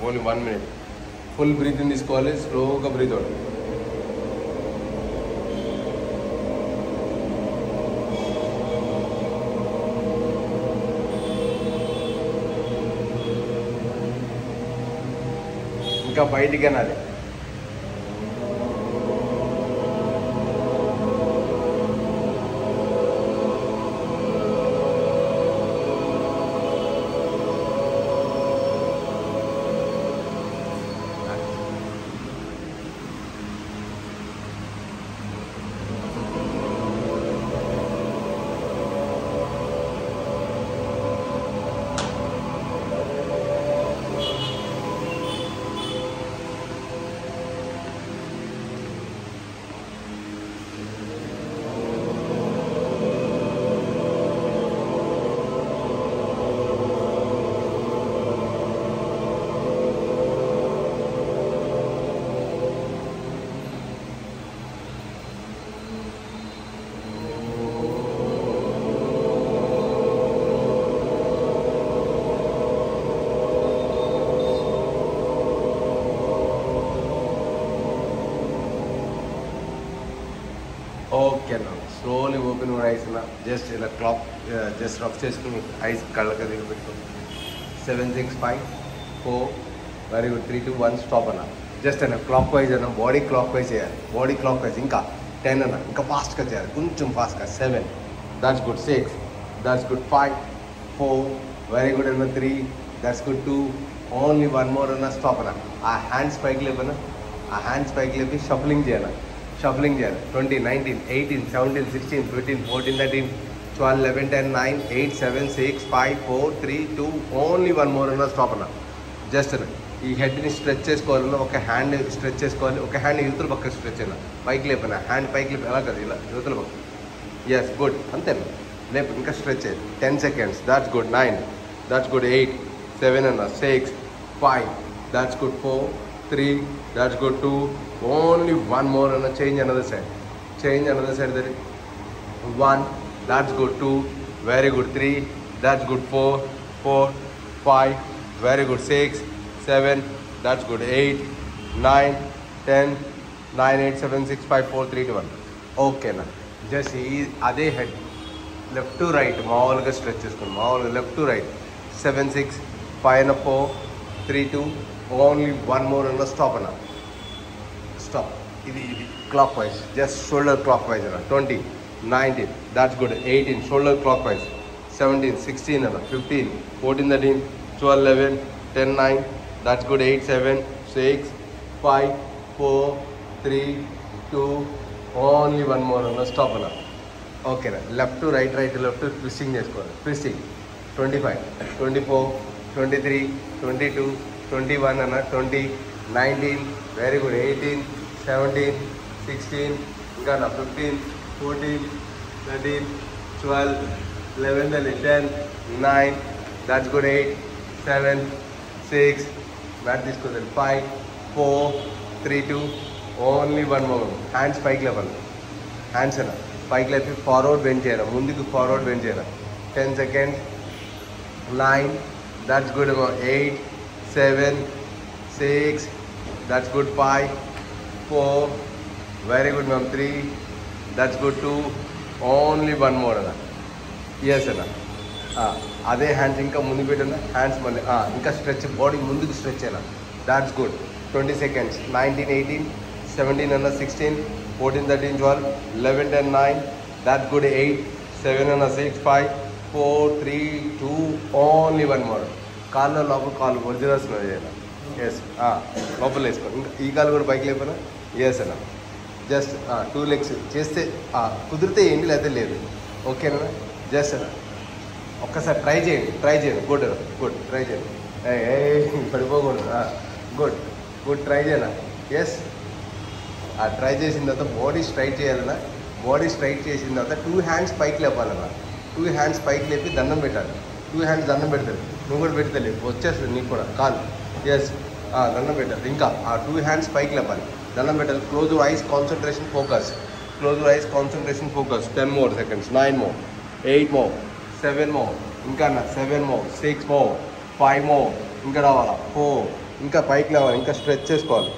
Only 1 minute. Full breath in తీసుకోవాలి, స్లోగా breath out. ఇంకా బయటికి అనాలి. ఓకే అన్న, స్లోలీ ఓపెన్ యువర్ ఐస్ అన్న. జస్ట్ ఇలా క్లాక్ జస్ట్ రఫ్ చేసుకుని ఐస్ కళ్ళకి దగ్గర పెట్టుకోండి. 7 6 5 4 వెరీ గుడ్. 3 2 1 స్టాప్ అన్న. జస్ట్ అన్న క్లాక్ వైజ్ అన్న, బాడీ క్లాక్ వైజ్ చేయాలి. బాడీ క్లాక్ వైజ్ ఇంకా 10 అన్న, ఇంకా ఫాస్ట్గా చేయాలి, కొంచెం ఫాస్ట్గా. 7 that's good. 6 that's good. 5 4 very good అన్న. 3 దాట్స్ గుడ్. 2 ఓన్లీ 1 మోర్ అన్న. స్టాప్ అన్న. ఆ హ్యాండ్స్ పైకి లేపన్న, ఆ హ్యాండ్స్ పైకి లేపి షఫలింగ్ చేయాలి. షఫలింగ్ చేయాలి. 20 19 18 17 16 15 14 13 12 11 10 9 8 7 6 5 4 3 2 ఓన్లీ 1 మోర్ అన్న. స్టాప్ అన్న. జస్ట్ అన్న ఈ హెడ్ని స్ట్రెచ్ చేసుకోవాలన్నా ఒక హ్యాండ్ స్ట్రెచ్ చేసుకోవాలి, ఒక హ్యాండ్ యువతల పక్క స్ట్రెచ్ అయినా పైకి లేపన, హ్యాండ్ పైకి లేపి ఎలా కదా ఇలా యువతల పక్క. ఎస్ గుడ్, అంతేనా. లేపు ఇంకా స్ట్రెచ్ అయ్యి 10 seconds. That's good. 9 that's good. 8 7 అన్న. 6 5 that's good. 4 3 that's good. 2 only 1 more and change another side. Change another side there. 1 that's good. 2 very good. 3 that's good. 4 5 very good. 6 7 that's good. 8 9 10 9 8 7 6 5 4 3 2 1. Okay na. Just అదే head left to right మామూలుగా stretch చేసుకోండి. మామూలుగా left to right. 7 6 5 4 3 2 only 1 more అన్న. Stop అన్న. Stop. ఇది clock wise, just shoulder clock wise అన్న. 20 19 that's good. 18 shoulder clock wise. 17 16 అన్న. 15 14 13 12 11 10 9 that's good. 8 7 6 5 4 3 2 only 1 more అన్న. స్టాప్ అన్న. ఓకేనా. Left to right right left twisting చేసుకోవాలి. ట్విస్టింగ్. 25 24 23 22 21 అన్న. 20 19 వెరీ గుడ్. 18 17 16 ఇంకా అన్న. 15 14 13 12 11 10 9 దాట్స్ గుడ్. 8 7 6 బ్యాట్ తీసుకోవాలి. 5 4 3 2 ఓన్లీ 1 more. హ్యాండ్స్ పైకి లేవాలి. హ్యాండ్స్ అన్న పైకి లేపి ఫార్వర్డ్ బెండ్ చేయాలి, ముందుకు ఫార్వర్డ్ బెండ్ చేయాలి. 10 seconds. 9 that's good. 8 7 6 that's good. 5 4 very good ma'am. 3 that's good. 2 only 1 more అన్న. ఎస్ అన్న. అదే హ్యాండ్స్ ఇంకా ముందుకు పెట్టిన హ్యాండ్స్ మళ్ళీ ఇంకా స్ట్రెచ్, బాడీ ముందుకు స్ట్రెచ్ అయినా. That's good. 20 seconds. 19 18 17 అన్న. 16 14 13 12 11 10 9 that's good. 8 7 అన్న. 6 5 4 3 2 ఓన్లీ 1 more. కాళ్ళు లోపల కాళ్ళు ఒరిజినల్స్ చేయాలి. ఎస్ లోపల వేసుకోండి. ఇంకా ఈ కాలు కూడా పైకి లేపనా. ఎస్ అన్న. జస్ట్ 2 legs చేస్తే కుదిరితే ఏంటి, లేకపోతే లేదు. ఓకేనా. జస్ట్ అన్న ఒక్కసారి ట్రై చేయండి. Good good. ట్రై చేయండి. పడిపోకూడదు. Good good. ట్రై చేయనా. ఎస్ ట్రై చేసిన తర్వాత బాడీ స్ట్రైట్ చేయాలన్నా. బాడీ స్ట్రైట్ చేసిన తర్వాత 2 hands పైకి లేపాలన్నా. 2 hands పైకి లేపి దండం పెట్టాలి. 2 hands దండం పెడతాడు. నువ్వు కూడా పెడితే లేపు వచ్చేస్తుంది నీకు కూడా కాలు. ఎస్ దండం పెట్టాలి. ఇంకా 2 hands పైకి లేపాలి, దండం పెట్టాలి. Close your eyes, concentration, focus. Close your eyes, concentration, focus. 10 more seconds. 9 more 8 more 7 more ఇంకా 7 more 6 more 5 more ఇంకా రావాలా. 4 ఇంకా పైకి లేవాలి, ఇంకా స్ట్రెచ్ చేసుకోవాలి.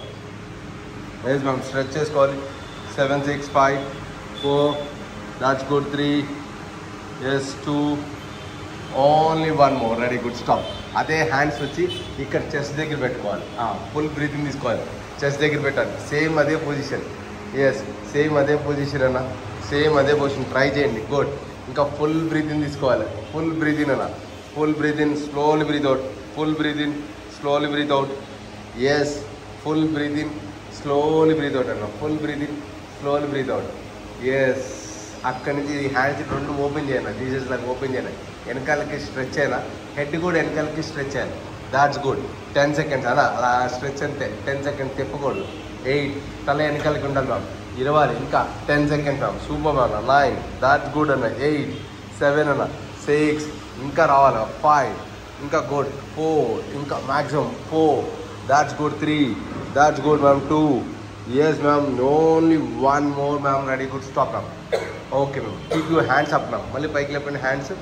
ఎస్ మ్యామ్, స్ట్రెచ్ చేసుకోవాలి. 7 6 5 4, that's good. 3, yes 2, only 1 more. Ready, good, stop. అదే హ్యాండ్స్ వచ్చి ఇక్కడ చెస్ట్ దగ్గర పెట్టుకోవాలి. ఫుల్ బ్రీతింగ్ తీసుకోవాలి, చెస్ట్ దగ్గర పెట్టాలి. సేమ్ అదే పొజిషన్. ఎస్, సేమ్ అదే పొజిషన్ అన్న, సేమ్ అదే పొజిషన్. ట్రై చేయండి. గుడ్. ఇంకా ఫుల్ బ్రీతింగ్ తీసుకోవాలి. ఫుల్ బ్రీతింగ్ అన్న, full breathing, slowly breath out. Full breathing, slowly breath out. Yes, full breathing, slowly breath out అన్న. Full breathing, slowly breath out. Yes, అక్కడి నుంచి hands రెండు open చేయాలి, Jesus లాగా ఓపెన్ చేయాలి. వెనకాలకి స్ట్రెచ్ అయినా, హెడ్ కూడా వెనకాలకి స్ట్రెచ్ చేయాలి. That's good. 10 seconds అలా అలా స్ట్రెచ్ అంతే. 10 seconds తిప్పకూడదు. 8, తల వెనకాలకి ఉండాలి మ్యామ్. 20, ఇంకా 10 seconds ma'am. Super ma'am. 9, that's good అన్న. 8, 7 అన్న. 6, ఇంకా రావాలి. 5, ఇంకా గుడ్. 4, ఇంకా maximum 4, that's good. 3, that's good ma'am. 2, yes ma'am. Only 1 more ma'am. Ready, good, stop ma'am. Okay ma'am. Keep you hands up ma'am. మళ్ళీ పైకి లేపండి. హ్యాండ్స్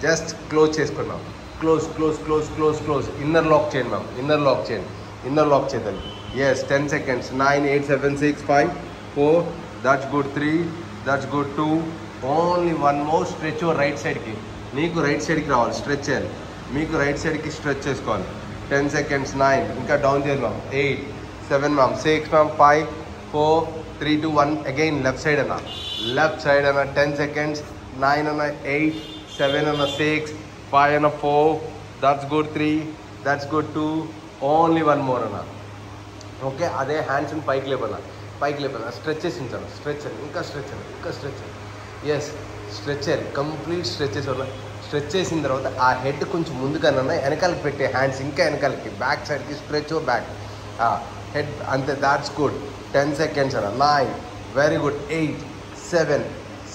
జస్ట్ క్లోజ్ చేసుకున్నాం. Close close close close close. Inner lock చేయండి ma'am. Inner lock చేయండి. Inner lock చేద్దాం. Yes, 10 seconds. 9 8 7 6 5 4, that's good. 3, that's good. 2, only 1 more. Stretch right సైడ్కి. మీకు right సైడ్కి రావాలి, స్ట్రెచ్ చేయాలి. మీకు రైట్ సైడ్కి స్ట్రెచ్ చేసుకోవాలి. 10 seconds. 9, ఇంకా డౌన్ చేయాలి ma'am. 8 7 ma'am. 6 ma'am. 5 4 3 2 1. Again left side అన్న. లెఫ్ట్ సైడ్ అన్న. 10 seconds. 9 అన్న. 8 7 అన్న. 6 5 అన్న. 4, that's good. 3, that's good. 2, only 1 more అన్న. ఓకే, అదే హ్యాండ్స్ని పైకి లేపన్నా. పైకి లేపన్నా. స్ట్రెచ్ చేసి ఉంచాను. స్ట్రెచ్ అని, ఇంకా స్ట్రెచ్ అని, ఇంకా స్ట్రెచ్ అని. ఎస్, స్ట్రెచ్ చేయాలి. కంప్లీట్ స్ట్రెచ్ చేసి వల్ల. స్ట్రెచ్ చేసిన తర్వాత ఆ హెడ్ కొంచెం ముందుకన్నా వెనకాలకి పెట్టే హ్యాండ్స్ ఇంకా వెనకాలకి, బ్యాక్ సైడ్కి స్ట్రెచ్ బ్యాక్. హెడ్ అంతే. That's good. 10 seconds అన్న. 9, వెరీ గుడ్. 8 7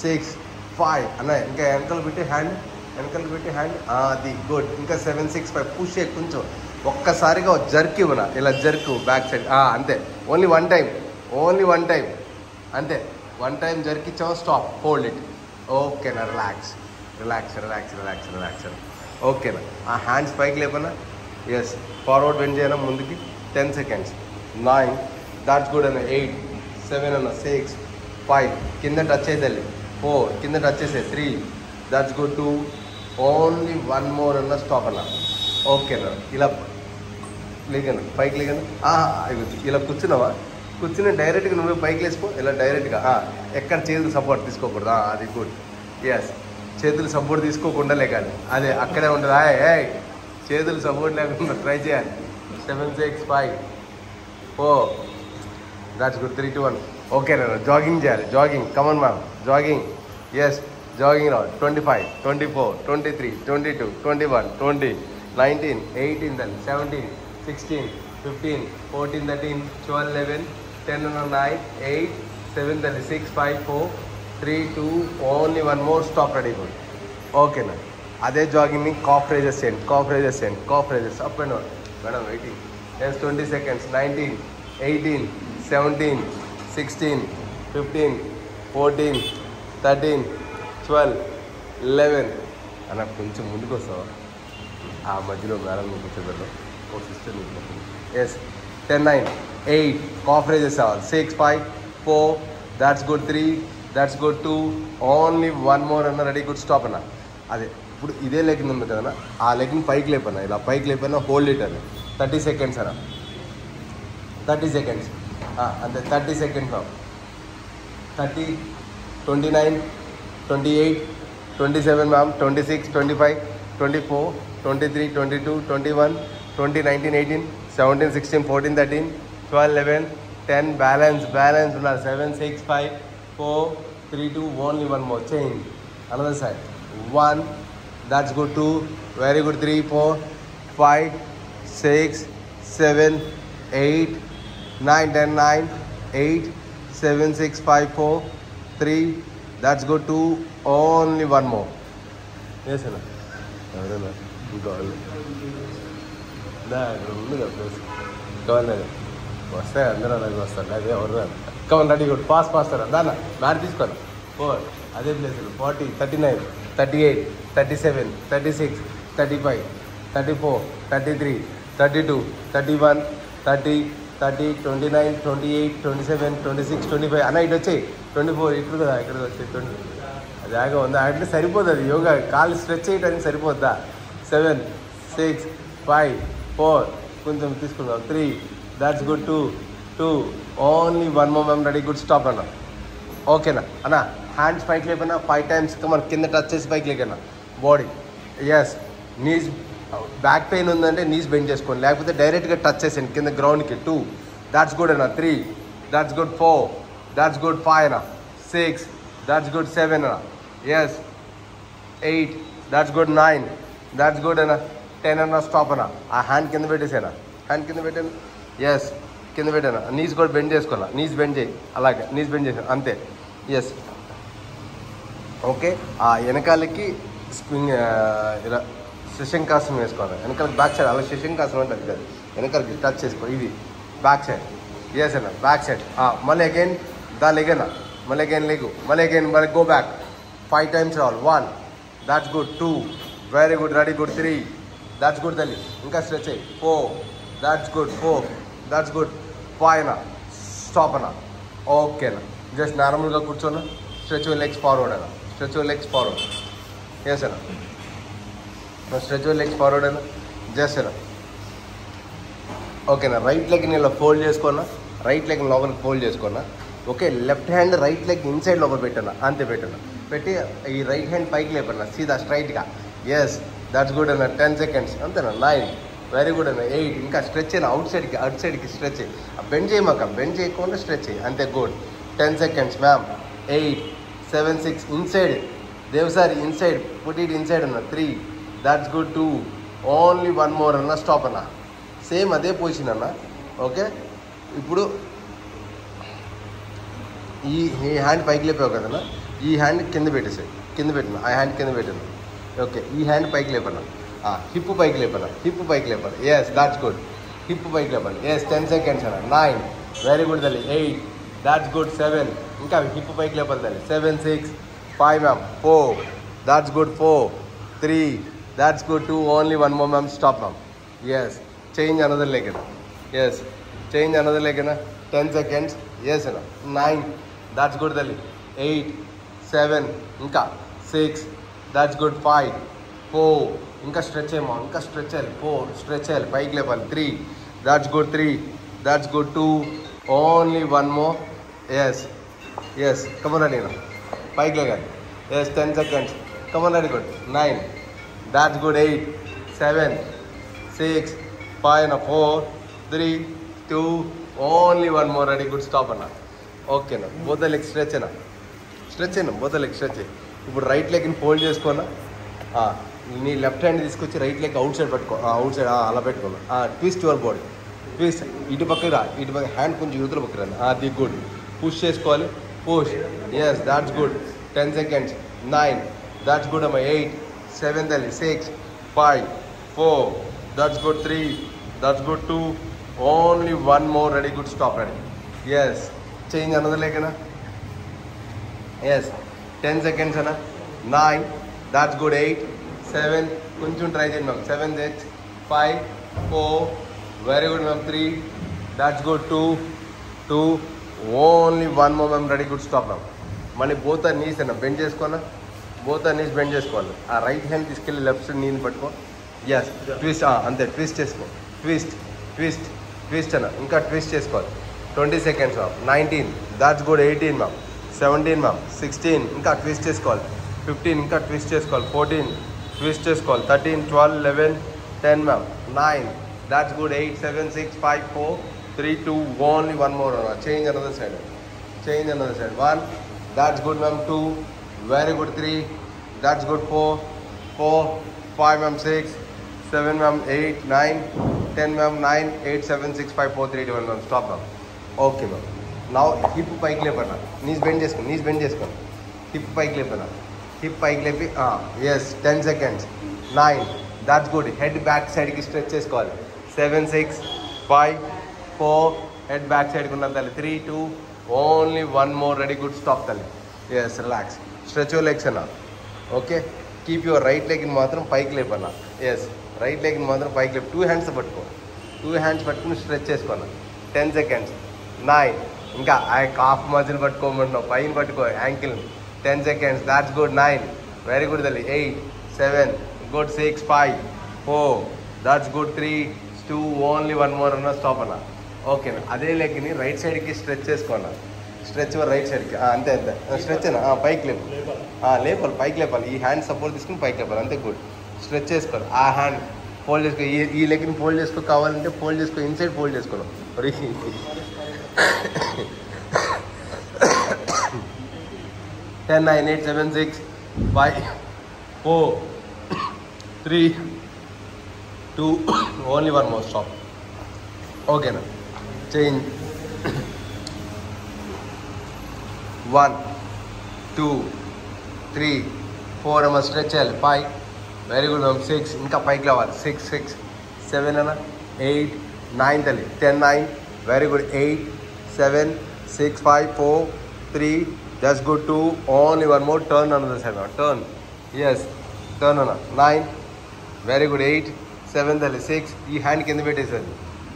6 5 అన్న. ఇంకా వెనకాల పెట్టి హ్యాండ్, వెనకాల పెట్టి హ్యాండ్. అది గుడ్. ఇంకా 7 6 5. పుష్ కొంచెం ఒక్కసారిగా జర్క్ ఇవ్వనా, ఇలా జర్క్ బ్యాక్ సైడ్. అంతే. Only 1 time. ఓన్లీ 1 time అంతే. 1 time జర్క్ ఇచ్చాము. స్టాప్. Hold it. ఓకేనా. Relax relax relax relax relax. ఓకేనా. ఆ హ్యాండ్స్ పైకి లేపనా. ఎస్, ఫార్వర్డ్ బెండ్ చేయనా ముందుకి. 10 seconds. 9, దాట్స్ గుడ్ అన్న. 8 7 అన్న. 6 5, కింద టచ్ అవుతుంది. 4, కింద టచ్ చేసే. 3, దాట్స్ గుడ్. 2, ఓన్లీ 1 మోర్ అన్న. స్టాప్ అన్న. ఓకేనా. ఇలా లేకన్నా, పైకి లేకన్నా. ఇలా కూర్చున్నావా? కూర్చుని డైరెక్ట్గా నువ్వే పైకి లేసుకో. ఇలా డైరెక్ట్గా. ఎక్కడ చేతులు సపోర్ట్ తీసుకోకూడదు. అది గుడ్. ఎస్, చేతులు సపోర్ట్ తీసుకోకుండా లేకాలి. అదే అక్కడే ఉంటుంది. చేతులు సపోర్ట్ లేకుండా ట్రై చేయాలి. 7 6 5 4, దాట్స్ గుడ్. 3 2 1. ఓకేనా. జాగింగ్ చేయాలి. Jogging. Come on ma'am. Jogging. Yes, jogging రావాలి. 25 24 23 22 21 20 19 18 then 17 16 15 14 13 12 11 10 9 8 7 6 5 4 3 2, only 1 more. Stop. Ready, good. ఓకేనా. అదే జాగింగ్ని కాఫ్ రైజెస్ చేయండి. కాఫ్ రైజెస్ చేయండి. Calf raises up and down. Madam waiting. Yes, 20 seconds. 19 18 17 16 15 14 13 12 11 అన్న. కొంచెం ముందుకు వస్తావా? ఆ మధ్యలో మేడం కూర్చోబెడదాం. ఓ సిస్టర్ మీకు. ఎస్, 10 9 8, కాఫ్ రైజెస్ అవ్వాలి. 6 5 4, that's good. 3, that's good. 2, only 1 more అన్న. Ready, good. స్టాప్ అన్న. అదే ఇప్పుడు ఇదే లెగ్ ఉంది కదన్నా, ఆ లెగ్ని పైకి లేపన్నా. ఇలా పైకి లేపన్నా. హోల్డ్ ఇట్ అని. 30 seconds అన్న. 30 seconds అంతే. 30 seconds మ్యామ్. 30 29 28 27 మ్యామ్. 26 25 24 23 22 21 20 19 18 17 16 14 13 12 11 10. బ్యాలెన్స్ ఉన్నారు. 7 6 5 4 3 2, only 1 more. Change. Another side. 1, that's good. 2, very good. 3 4 5 6 7 8 9 10 9 8 7 6 5 4 3, that's good. 2, only 1 more. Yes అన్న. ఎవరన్నా ఇంకా ఉందిగా ప్లేస్ కావాలి. వస్తాయి అందరూ అలాగే వస్తారు. అదే ఎవరు కావాలి. Ready, good. ఫాస్ట్ రా. దాన్న మ్యాట్ తీసుకోరా. 4, అదే ప్లేస్. 40 39 38 37 36 35 34 33 32, 31, 30, 30, 29, 28, 27, 26, 25 అన్న ఇటు వచ్చాయి 24 ఇప్పుడు కదా ఇక్కడ వచ్చాయి 20 జాగా ఉందా అంటే సరిపోతుంది అది యోగా కాళ్ళు స్ట్రెచ్ చేయడానికి సరిపోద్దా 7, 6, 5, 4 కొంచెం తీసుకుందాం 3 that's good 2 only 1 more ma'am ready good stop అన్న ఓకేనా అన్న హ్యాండ్స్ పైకి లేపన్నా 5 times మన కింద టచ్ చేసి పైకి లేకన్నా body yes knees back pain ఉందంటే నీస్ బెండ్ చేసుకోండి లేకపోతే డైరెక్ట్గా టచ్ చేసేయండి కింద గ్రౌండ్కి 2 దాట్స్ గుడ్ అన్న 3 దాట్స్ గుడ్ 4 దాట్స్ గుడ్ 5 అన్న 6 దాట్స్ గుడ్ 7 అన్న yes 8 that's good 9 that's good అన్న 10 అన్న స్టాప్ అన్న ఆ హ్యాండ్ కింద పెట్టేసాను హ్యాండ్ కింద పెట్టాను ఎస్ కింద పెట్టాను నీస్ కూడా బెండ్ చేసుకోవాలా నీస్ బెండ్ చేయి అలాగే నీస్ బెండ్ చేసాను అంతే ఎస్ ఓకే ఆ వెనకాలకి స్ప్రింగ్ ఇలా శశంకాసనం వేసుకోవాలి వెనకాలకి బ్యాక్ సైడ్ అలా శశంకాసనం అంటే అది కాదు వెనకాలకి టచ్ చేసుకో ఇది బ్యాక్ సైడ్ ఎస్ అన్న బ్యాక్ సైడ్ మళ్ళీ అగైన్ దా లెగన్ మళ్ళీ అగైన్ లెగు మళ్ళీ అగైన్ మళ్ళీ గో బ్యాక్ 5 times రావాలి 1 that's good 2 very good ready good 3 that's good తల్లి ఇంకా స్ట్రెచ్ అయ్యి 4 దాట్స్ గుడ్ 4 దాట్స్ గుడ్ 5 అన్న స్టాప్ అన్న ఓకేనా జస్ట్ నార్మల్గా కూర్చోన్నా స్ట్రెచ్ యువర్ లెగ్స్ ఫార్వర్డ్ అన్న stretch your legs forward yes అన్న స్ట్రెచ్ యువర్ లెగ్స్ ఫార్వర్డ్ అన్న జస్ట్ అన్న ఓకేనా రైట్ లెగ్ని ఇలా ఫోల్డ్ చేసుకున్నా రైట్ లెగ్ని లోపలికి ఫోల్డ్ చేసుకున్నా okay left hand right leg inside లోపల పెట్టాను అంతే పెట్టాను పెట్టి ఈ రైట్ హ్యాండ్ పైకి లేపన్నా సీదా స్ట్రైట్గా ఎస్ దాట్స్ గుడ్ అన్న 10 seconds అంతేనా 9 వెరీ గుడ్ అన్న 8 ఇంకా స్ట్రెచ్ అయినా అవుట్ సైడ్కి స్ట్రెచ్ అయ్యి బెండ్ చేయమాక బెండ్ చేయకుండా స్ట్రెచ్ అయ్యి అంతే good 10 seconds ma'am 8 7 6 inside Devasari inside put it inside అన్న 3 దాట్స్ గుడ్ 2 ఓన్లీ 1 more అన్న స్టాప్ అన్న సేమ్ అదే పొజిషన్ అన్న ఓకే ఇప్పుడు ఈ హ్యాండ్ పైకి లేపావు కదన్నా ఈ హ్యాండ్ కింద పెట్టేసాయి కింద పెట్టిన ఆ హ్యాండ్ కింద పెట్టాను ఓకే ఈ హ్యాండ్ పైకి లేపన్నా హిప్ పైకి లేపన్నా హిప్ పైకి లేపన్నా ఎస్ దాట్స్ గుడ్ హిప్ పైకి లేపన్నా ఎస్ 10 seconds అన్న 9 వెరీ గుడ్ తల్లి 8 దాట్స్ గుడ్ 7 ఇంకా హిప్ పైకి లేపాలి తల్లి 7 6 5 ma'am 4 that's good 4 3 that's good 2 only 1 more ma'am stop ma'am yes change another leg అన్న ఎస్ చేంజ్ అనదర్ లెగ్ అన్న 10 seconds ఎస్ అన్న 9 దాట్స్ గుడ్ తల్లి 8 7 ఇంకా 6 దాట్స్ గుడ్ 5 4 ఇంకా స్ట్రెచ్ అయ్యమా ఇంకా స్ట్రెచ్ చేయాలి 4 స్ట్రెచ్ చేయాలి పైకి లేపాలి 3 that's good 3 that's good 2 only 1 more yes come on ready పైకి లేగాలి yes 10 seconds come on ready good 9 that's good 8 7 6 5 అన్న 4 3 2 only 1 more ready good stop అన్న ఓకేనా బోత్ లెగ్ స్ట్రెచ్ అయినా బోత్ లెగ్ స్ట్రెచ్ ఇప్పుడు రైట్ లెగ్ని ఫోల్డ్ చేసుకున్నా నీ లెఫ్ట్ హ్యాండ్ తీసుకొచ్చి రైట్ లెగ్ అవుట్ సైడ్ పెట్టుకో అవుట్ సైడ్ అలా పెట్టుకున్నా ట్విస్ట్ యువర్ బాడీ ట్విస్ట్ ఇటు పక్కకి రా ఇటు పక్క హ్యాండ్ కొంచెం యువతల పక్కకి రండి అది గుడ్ పుష్ చేసుకోవాలి push yes that's good 10 seconds 9 that's good అమ్మా 8 7 తల్లి 6 5 4 that's good 3 that's good 2 only 1 more ready good stop ready yes change అన్నది లేకనా ఎస్ 10 seconds అన్న 9 దాట్స్ గుడ్ 8 7 కొంచెం ట్రై చేయండి ma'am 7 6 5 4 very good ma'am 3 that's good 2 only 1 more ma'am ready good stop ma'am మళ్ళీ both knees అన్న bend చేసుకోనా both knees bend చేసుకోవాలి ఆ right hand తీసుకెళ్ళి లెఫ్ట్ సైడ్ నీని పట్టుకో ఎస్ ట్విస్ట్ అంతే ట్విస్ట్ చేసుకో ట్విస్ట్ అన్న ఇంకా ట్విస్ట్ చేసుకోవాలి 20 seconds ma'am 19 that's good 18 ma'am 17 ma'am 16 ఇంకా ట్విస్ట్ చేసుకోవాలి 15 ఇంకా ట్విస్ట్ చేసుకోవాలి 14 ట్విస్ట్ చేసుకోవాలి 13 12 11 10 ma'am 9 that's good 8 7 6 5 4 3 2 only 1 more change another side 1 that's good ma'am 2 very good 3 that's good 4 5 ma'am 6 7 ma'am 8 9 10 ma'am 9 8 7 6 5 4 3 2 1 ma'am stop ma'am okay ma'am నా hip పైకి లేపన్నా knees bend చేసుకోండి hip పైకి లేపి yes 10 seconds 9 that's good head back సైడ్కి stretch చేసుకోవాలి 7 6 5 4 head back సైడ్కి ఉన్న తల్లి 3 2 only 1 more ready good stop తల్లి yes relax stretch your legs అన్న ఓకే కీప్ యువర్ రైట్ లెగ్ని మాత్రం పైకి లేపన్నా ఎస్ రైట్ లెగ్ని మాత్రం పైకి లేపి 2 hands పట్టుకో 2 హ్యాండ్స్ పట్టుకుని స్ట్రెచ్ చేసుకోవాలి 10 seconds 9 ఇంకా ఆ కాఫ్ మజిల్ పట్టుకోమంటున్నావు పైన పట్టుకో ankle 10 seconds that's good 9 very good తల్లి 8 7 good 6 5 4 that's good 3 2 only 1 more అన్న స్టాప్ అన్న ఓకేనా అదే లెగ్ని రైట్ సైడ్కి స్ట్రెచ్ చేసుకోవాలి స్ట్రెచ్ రైట్ సైడ్కి అంతే అంతే స్ట్రెచ్ అయినా పైకి లేపాలి పైకి లేపాలి ఈ హ్యాండ్ సపోర్ట్ తీసుకుని పైకి లేపాలి అంతే గుడ్ స్ట్రెచ్ చేసుకోవాలి ఆ హ్యాండ్ ఫోల్డ్ చేసుకో ఈ లెగ్ని ఫోల్డ్ చేసుకో కావాలంటే ఫోల్డ్ చేసుకో ఇన్సైడ్ ఫోల్డ్ చేసుకోవాలి 10 9 8 7 6 5 4 3 2 ఓన్లీ 1 మోర్ స్టాప్ ఓకేనా చేంజ్ 1 2 3 4 అమ్మ స్ట్రెచ్ చేయాలి 5 వెరీ గుడ్ మ్యామ్ 6 ఇంకా పైకి లేవాలి 6 7 అన్న 8 9 తల్లి 10 9 very good 8 7 6 5 4 3 that's good 2 only 1 more turn another side turn yes turn అన్న 9 వెరీ గుడ్ 8 7 తల్లి 6 ఈ హ్యాండ్ కింద పెట్టేసేది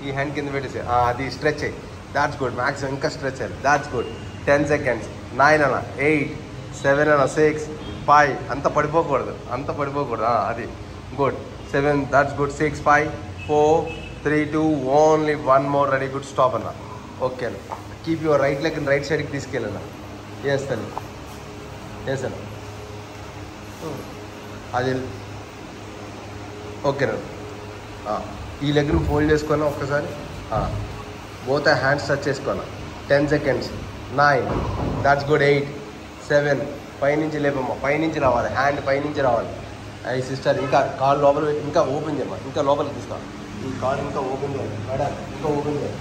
ఈ హ్యాండ్ కింద పెట్టేసి అది స్ట్రెచ్ అయ్యి దాట్స్ గుడ్ మ్యాక్సిమం ఇంకా స్ట్రెచ్ అయ్యాలి దాట్స్ గుడ్ 10 seconds 9 అన్న 8 7 అన్న 6 5 అంత పడిపోకూడదు అది good 7 that's good 6 5 4 3 2 only 1 more ready good stop అన్న ఓకే అన్న keep your right leg right సైడ్కి తీసుకెళ్ళన్న ఎస్ అన్న ఎస్ అన్న అది ఓకేనా ఈ లెగ్ని ఫోల్డ్ చేసుకున్నా ఒక్కసారి బోత్ హ్యాండ్స్ టచ్ చేసుకోనా 10 seconds 9 దాట్స్ గుడ్ 8 7 పైనుంచి లేపమ్మా పైనుంచి రావాలి హ్యాండ్ పైనుంచి రావాలి అయ్యి సిస్టర్ ఇంకా కాలు లోపల పెట్టి ఇంకా ఓపెన్ చేయమ్మా ఇంకా లోపలికి తీసుకో ఈ కాలు ఇంకా ఓపెన్ చేయాలి మేడం ఇంకా ఓపెన్ చేయాలి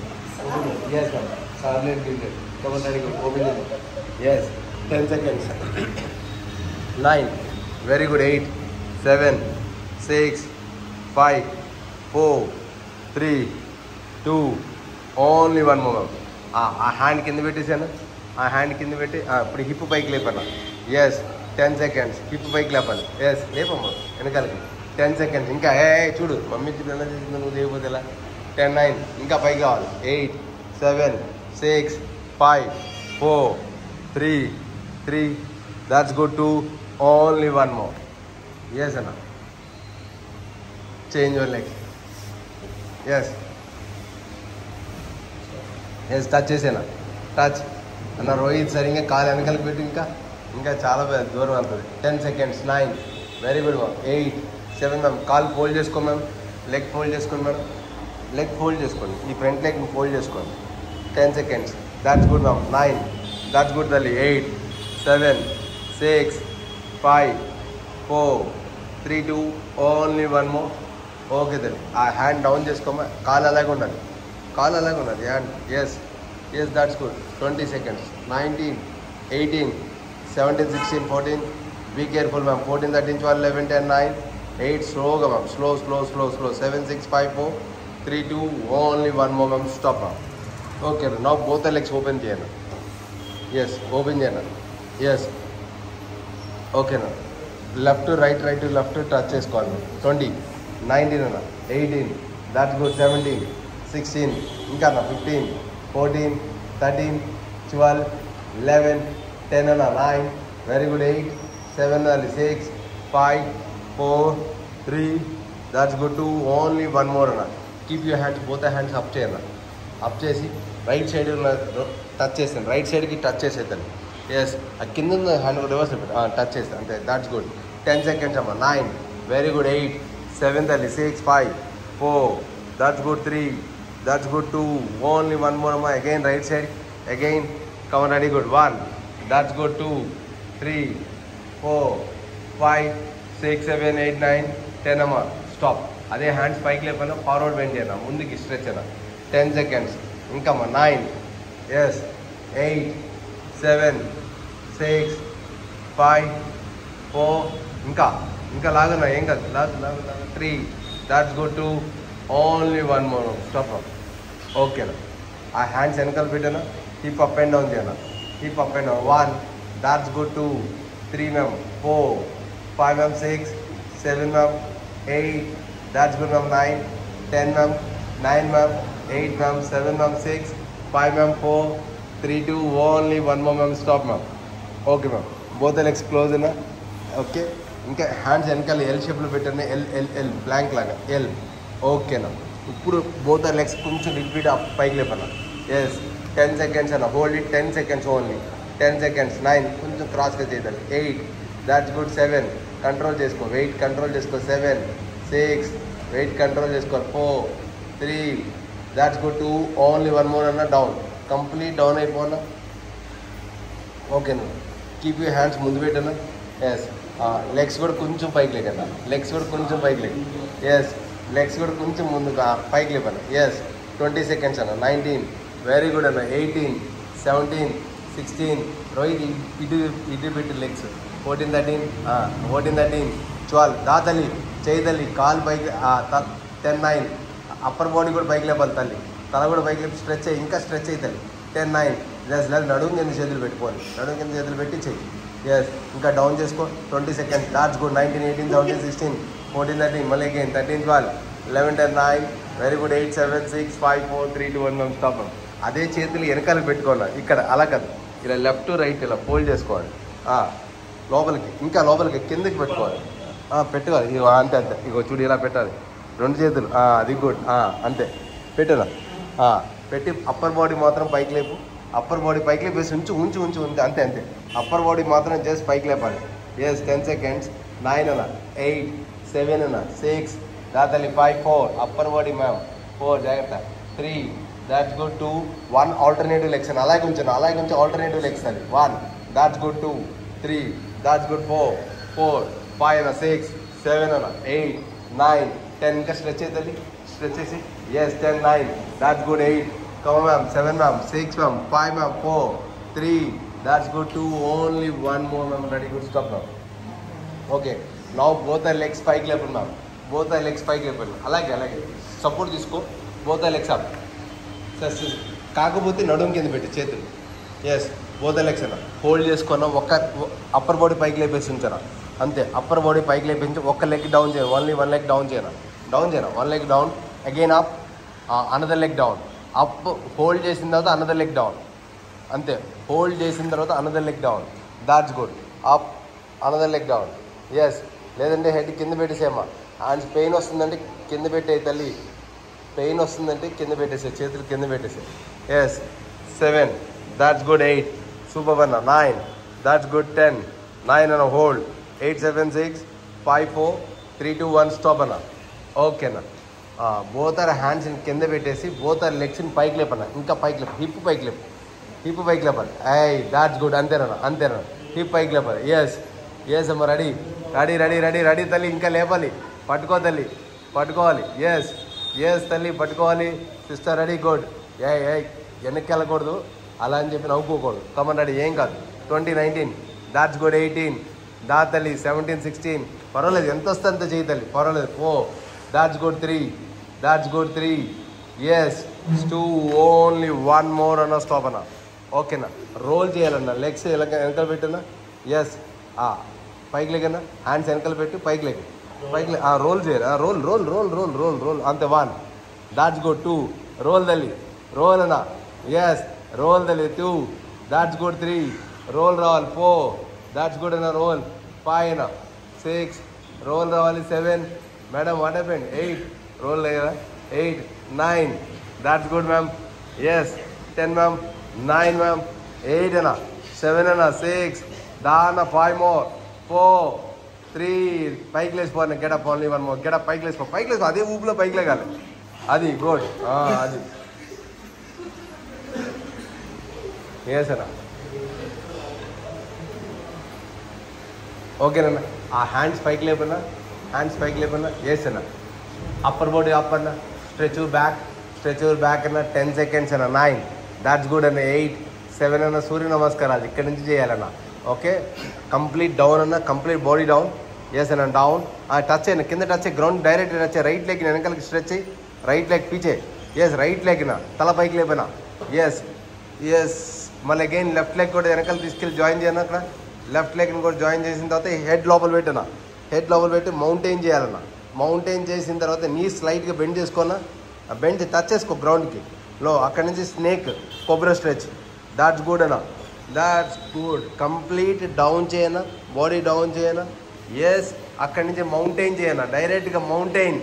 ఎస్ మేడం సార్లెట్ గిల్టెడ్ కబడ్డీ ఓపెన్ చేయాలి yes 10 seconds 9 very good 8 7 6 5 4 3 2 only 1 more ఆ హ్యాండ్ కింద పెట్టేసాను ఆ హ్యాండ్ కింద పెట్టి ఇప్పుడు హిప్ పైకి లేపన్నా ఎస్ 10 seconds హిప్ పైకి లేపాలి ఎస్ లేపమ్మా వెనకాలకి 10 seconds ఇంకా చూడు మమ్మీ ఎలా చేసిందో నువ్వు చేయకపోతే ఎలా 10 9 ఇంకా పైకి కావాలి 8 7 6 5 4 3 that's good 2 only 1 more yes అన్న change your leg yes touch చేసేనా టచ్ అన్న రోహిత్ సరిగ్గా కాలు వెనకాలకి పెట్టి ఇంకా చాలా దూరం అవుతుంది 10 seconds 9 very good ma'am 8 7 ma'am కాలు ఫోల్డ్ చేసుకో మ్యామ్ లెగ్ ఫోల్డ్ చేసుకోండి మేడం లెగ్ ఫోల్డ్ చేసుకోండి ఈ ఫ్రంట్ లెగ్ని ఫోల్డ్ చేసుకోండి 10 seconds that's good ma'am 9 that's good తల్లి 8 7 6 5 4 3 2 ఓన్లీ 1 మోర్ ఓకే తల్లి ఆ హ్యాండ్ డౌన్ చేసుకోమా కాలు అలాగే ఉండాలి hand yes that's good 20 seconds 19 18 17 16 14 be careful ma'am 14 13 12 11 10 9 8 స్లోగా ma'am slow 7 6 5 4 3 2 only 1 more ma'am stop ma'am okay నా బోత్ లెగ్స్ ఓపెన్ చేయను ఎస్ ఓపెన్ చేయను ఎస్ ఓకేనా లెఫ్ట్ రైట్ లెఫ్ట్ టచ్ చేసుకోవాలి 20 19 అన్న 18 దాట్స్ గుడ్ 17 16 ఇంకా అన్న 15 14 13 12 11 10 అన్న 9 వెరీ గుడ్ 8 7 అన్న 6 5 4 3 దాట్స్ గుడ్ 2 ఓన్లీ 1 మోర్ అన్న keep your hands both hands up చేయన్న అప్ చేసి రైట్ సైడ్ టచ్ చేస్తాను రైట్ సైడ్కి టచ్ చేసేస్తాను ఎస్ ఆ కింద హ్యాండ్ రివర్స్ టచ్ చేస్తాను అంతే దాట్స్ గుడ్ 10 seconds అమ్మ 9 వెరీ గుడ్ 8 7 తల్లి 6 5 4 that's good 3 that's good 2 only 1 more amma again right side again come on ready good 1 that's good 2 3 4 5 6 7 8 9 10 amma stop ade hands pike lepana forward bend cheyana mundiki stretch ana 10 seconds inka amma 9 yes 8 7 6 5 4 inka lagana em kaadu lagu 3 that's good 2 only 1 more stop ఓకేనా ఆ hands వెనకాల పెట్టానా hip up and down చేయనా hip up and down 1 that's good 2 3 ma'am 4 5 ma'am 6 7 ma'am 8 that's good ma'am 9 10 ma'am 9 ma'am, 8 ma'am, 7 ma'am, 6, 5 ma'am, 4, 3, 2, only 1 more ma'am, stop ma'am. Okay ma'am, both the legs close na. Okay, ఇంకా hands వెనకాల L షేప్లో పెట్టండి, L blank లాగా L. ఓకేనా, ఇప్పుడు both the legs కొంచెం repeat పైకి లేపన్నా. ఎస్ 10 seconds అన్న, హోల్డ్ ఇట్ 10 seconds ఓన్లీ, 10 seconds. 9 కొంచెం క్రాస్గా చేయాలి. 8, దాట్స్ గుడ్. 7 కంట్రోల్ చేసుకో, వెయిట్ కంట్రోల్ చేసుకో. 7, 6 వెయిట్ కంట్రోల్ చేసుకో. 4, 3 దాట్స్ గుడ్. 2, ఓన్లీ 1 more అన్న. డౌన్, కంప్లీట్ డౌన్ అయిపోనా. ఓకేనా, కీప్ యూ హ్యాండ్స్ ముందు పెట్టన్నా. ఎస్, లెగ్స్ కూడా కొంచెం పైకి లేకన్నా, లెగ్స్ కూడా కొంచెం పైకి లేక. ఎస్, లెగ్స్ కూడా కొంచెం ముందుగా పైకి లేపన్నా. ఎస్ 20 seconds అన్న. 19 వెరీ గుడ్ అన్న. 18, 17, 16 రోహిత్ ఇటు పెట్టి లెగ్స్. 14, 13 12 తల్లి చేయి తల్లి, కాలు పైకి. 10, 9 అప్పర్ బాడీ కూడా పైకి లేపాలి తల్లి, తల కూడా పైకి లేపి స్ట్రెచ్ అయ్యి, ఇంకా స్ట్రెచ్ అయ్యి తల్లి. 10, 9 నడుము కింద చేతులు పెట్టుకోవాలి, నడుము కింద చేతులు పెట్టి చెయ్యి. ఎస్, ఇంకా డౌన్ చేసుకో. 20 seconds, దాట్స్ గుడ్. 19, 18, 17, 16, 14, 13 మళ్ళీ అగైన్ 13, 12, 11, 10, 9 వెరీ గుడ్. 8, 7, 6, 5, 4, 3, 2, 1 మనం స్టాప్. అదే చేతులు వెనకాల పెట్టుకోవాలి, ఇక్కడ అలా కాదు, ఇలా లెఫ్ట్ రైట్ ఇలా ఫోల్డ్ చేసుకోవాలి. లోపలికి, ఇంకా లోపలికి కిందకి పెట్టుకోవాలి. పెట్టుకోవాలి, ఇగో అంతే అంతే. ఇగో చూడు ఇలా పెట్టాలి, 2 చేతులు. అది గుడ్, అంతే పెట్టరా. పెట్టి అప్పర్ బాడీ మాత్రం పైకి లేపు, అప్పర్ బాడీ పైకి లేపేసి ఉంచు ఉంచు ఉంచు ఉంచు, అంతే అంతే. అప్పర్ బాడీ మాత్రం జస్ట్ పైకి లేపాలి. Yes 10 seconds. 9 అన్న, 8, 7 అన్న, 6 దాతలి, 5, 4 అప్పర్ బాడీ మ్యామ్, 4 జాగ్రత్త, 3 దాట్స్ గుడ్. 2, 1 ఆల్టర్నేటివ్ లెగ్స్ అని అలాగే ఉంచాను, అలాగే ఉంచి ఆల్టర్నేటివ్ లెగ్స్ అని. 1 దాట్స్ గుడ్. 2, 3 that's good. 4, 5 అన్న, 6, 7 అన్న, 8, 9, 10 ఇంకా స్ట్రెచ్ అవుతుంది, స్ట్రెచ్ చేసి. Yes 10, 9 that's good. 8 come ma'am, 7 ma'am, 6 ma'am, 5 ma'am, 4, 3 that's good. 2, only 1 more ma'am. Ready, good, stop now. Okay, now both the legs పైకి లేపండి ma'am, both the legs పైకి లేపండి. అలాగే సపోర్ట్ తీసుకో, both the legs up. కాకపోతే నడుము కింద పెట్టి చేతులు. ఎస్ both the legs అన్న, హోల్డ్ చేసుకున్న ఒక్క అప్పర్ బాడీ పైకి లేపేసి ఉంచారా, అంతే. అప్పర్ బాడీ పైకి లేపించి ఒక్క లెగ్ డౌన్ చేయను, ఓన్లీ 1 leg డౌన్ చేయను, 1 leg down, again up, another leg down, up hold చేసిన తర్వాత అనదర్ లెగ్ డౌన్, అంతే. హోల్డ్ చేసిన తర్వాత another leg down, that's good. Up, another leg down. Yes, లేదంటే హెడ్ కింద పెట్టేసేమ్మా. హ్యాండ్స్ పెయిన్ వస్తుందంటే కింద పెట్టే తల్లి, పెయిన్ వస్తుందంటే కింద పెట్టేసే, చేతులు కింద పెట్టేసే. Yes 7 that's good. 8 సూపర్ అన్న. 9 దాట్స్ గుడ్. 10, 9 అన్న, హోల్డ్. 8, 7, 6, 5, 4, 3, 2, 1 స్టాప్ అన్న. ఓకేనా, బోత్ ఆర్ హ్యాండ్స్ని కింద పెట్టేసి బోత్ ఆర్ లెగ్స్ని పైకి లేపన్నా, ఇంకా పైకి లేపు, హిప్ పైకి లేపు, హిప్ పైకి లేపాలి. That's good. అంతేనా హిప్ పైకి లేపాలి. ఎస్ అమ్మ, రెడీ తల్లి, ఇంకా లేపాలి, పట్టుకో తల్లి, పట్టుకోవాలి. ఎస్ తల్లి, పట్టుకోవాలి. Sister ready, good. వెనక్కి వెళ్ళకూడదు, అలా అని చెప్పి నవ్వుకోకూడదు. కమన్ రెడీ, ఏం కాదు. 20, 19 దాట్స్ గుడ్. 18 దా తల్లి. 17, 16 పర్వాలేదు, ఎంత వస్తే అంత చేయి తల్లి, పర్వాలేదు. 4 that's good. 3 that's good. 3 yes 2, only 1 more అన్న, స్టాప్ అన్న. ఓకేనా, రోల్ చేయాలన్నా, లెగ్స్ వెనకాల పెట్టన్నా. ఎస్ పైకి లేకన్నా, హ్యాండ్స్ వెనకాల పెట్టి పైకి లేక, రోల్ చేయాలి. రోల్ అంతే. 1 దాట్స్ గుడ్. 2 రోల్ తల్లి, రోల్ అన్న. ఎస్ రోల్ తల్లి. 2 దాట్స్ గుడ్. 3 రోల్ రావాలి. 4 దాట్స్ గుడ్ అన్న, రోల్. 5 అన్న. 6 రోల్ రావాలి. 7 మేడం వాట్ హ్యాపెండ్. 8 రోల్ లేదా. 8, 9 that's good ma'am. Yes 10 ma'am. 9 ma'am. 8 అన్న. 7 అన్న. 6 దా అన్న. 5 more. 4, 3 పైకి లేచిపోయిన. Get up, only 1 more. గెటప్, పైకి లేచిపో. అదే ఊపులో పైకి లేగాలి. అది గుడ్. అది ఎస్ అన్న. ఓకేనన్నా, హ్యాండ్స్ పైకి లేపన్నా, ఎస్ అన్న. అప్పర్ బాడీ అప్ అన్న, స్ట్రెచ్ బ్యాక్ అన్న. 10 seconds అన్న. 9 దాట్స్ గుడ్ అన్న. 8, 7 అన్న. సూర్య నమస్కారాలు ఇక్కడ నుంచి చేయాలన్న. ఓకే, కంప్లీట్ డౌన్ అన్న, కంప్లీట్ బాడీ డౌన్. ఎస్ అన్న, డౌన్. టచ్ అయినా, కింద టచ్ అయ్యి, గ్రౌండ్ డైరెక్ట్ టచ్ అయ్యి. రైట్ లెగ్ వెనకాలకి స్ట్రెచ్ అయ్యి, రైట్ లెగ్ పీచే. ఎస్ రైట్ లెగ్న తల పైకి లేపనా. ఎస్ మళ్ళీ అగైన్ లెఫ్ట్ లెగ్ కూడా వెనకాల తీసుకెళ్ళి జాయిన్ చేయను. అక్కడ లెఫ్ట్ లెగ్ని కూడా జాయిన్ చేసిన తర్వాత హెడ్ లోపల పెట్టనా, హెడ్ లోపల పెట్టి మౌంటైన్ చేయాలన్నా. మౌంటైన్ చేసిన తర్వాత నీ స్లైట్గా బెండ్ చేసుకున్నా. బెండ్ టచ్ చేసుకో గ్రౌండ్కి లో. అక్కడి నుంచి snake cobra stretch. That's good అన్న, దాట్స్ గుడ్. కంప్లీట్ డౌన్ చేయనా, బాడీ డౌన్ చేయనా. ఎస్, అక్కడి నుంచి మౌంటైన్ చేయనా, డైరెక్ట్గా మౌంటైన్.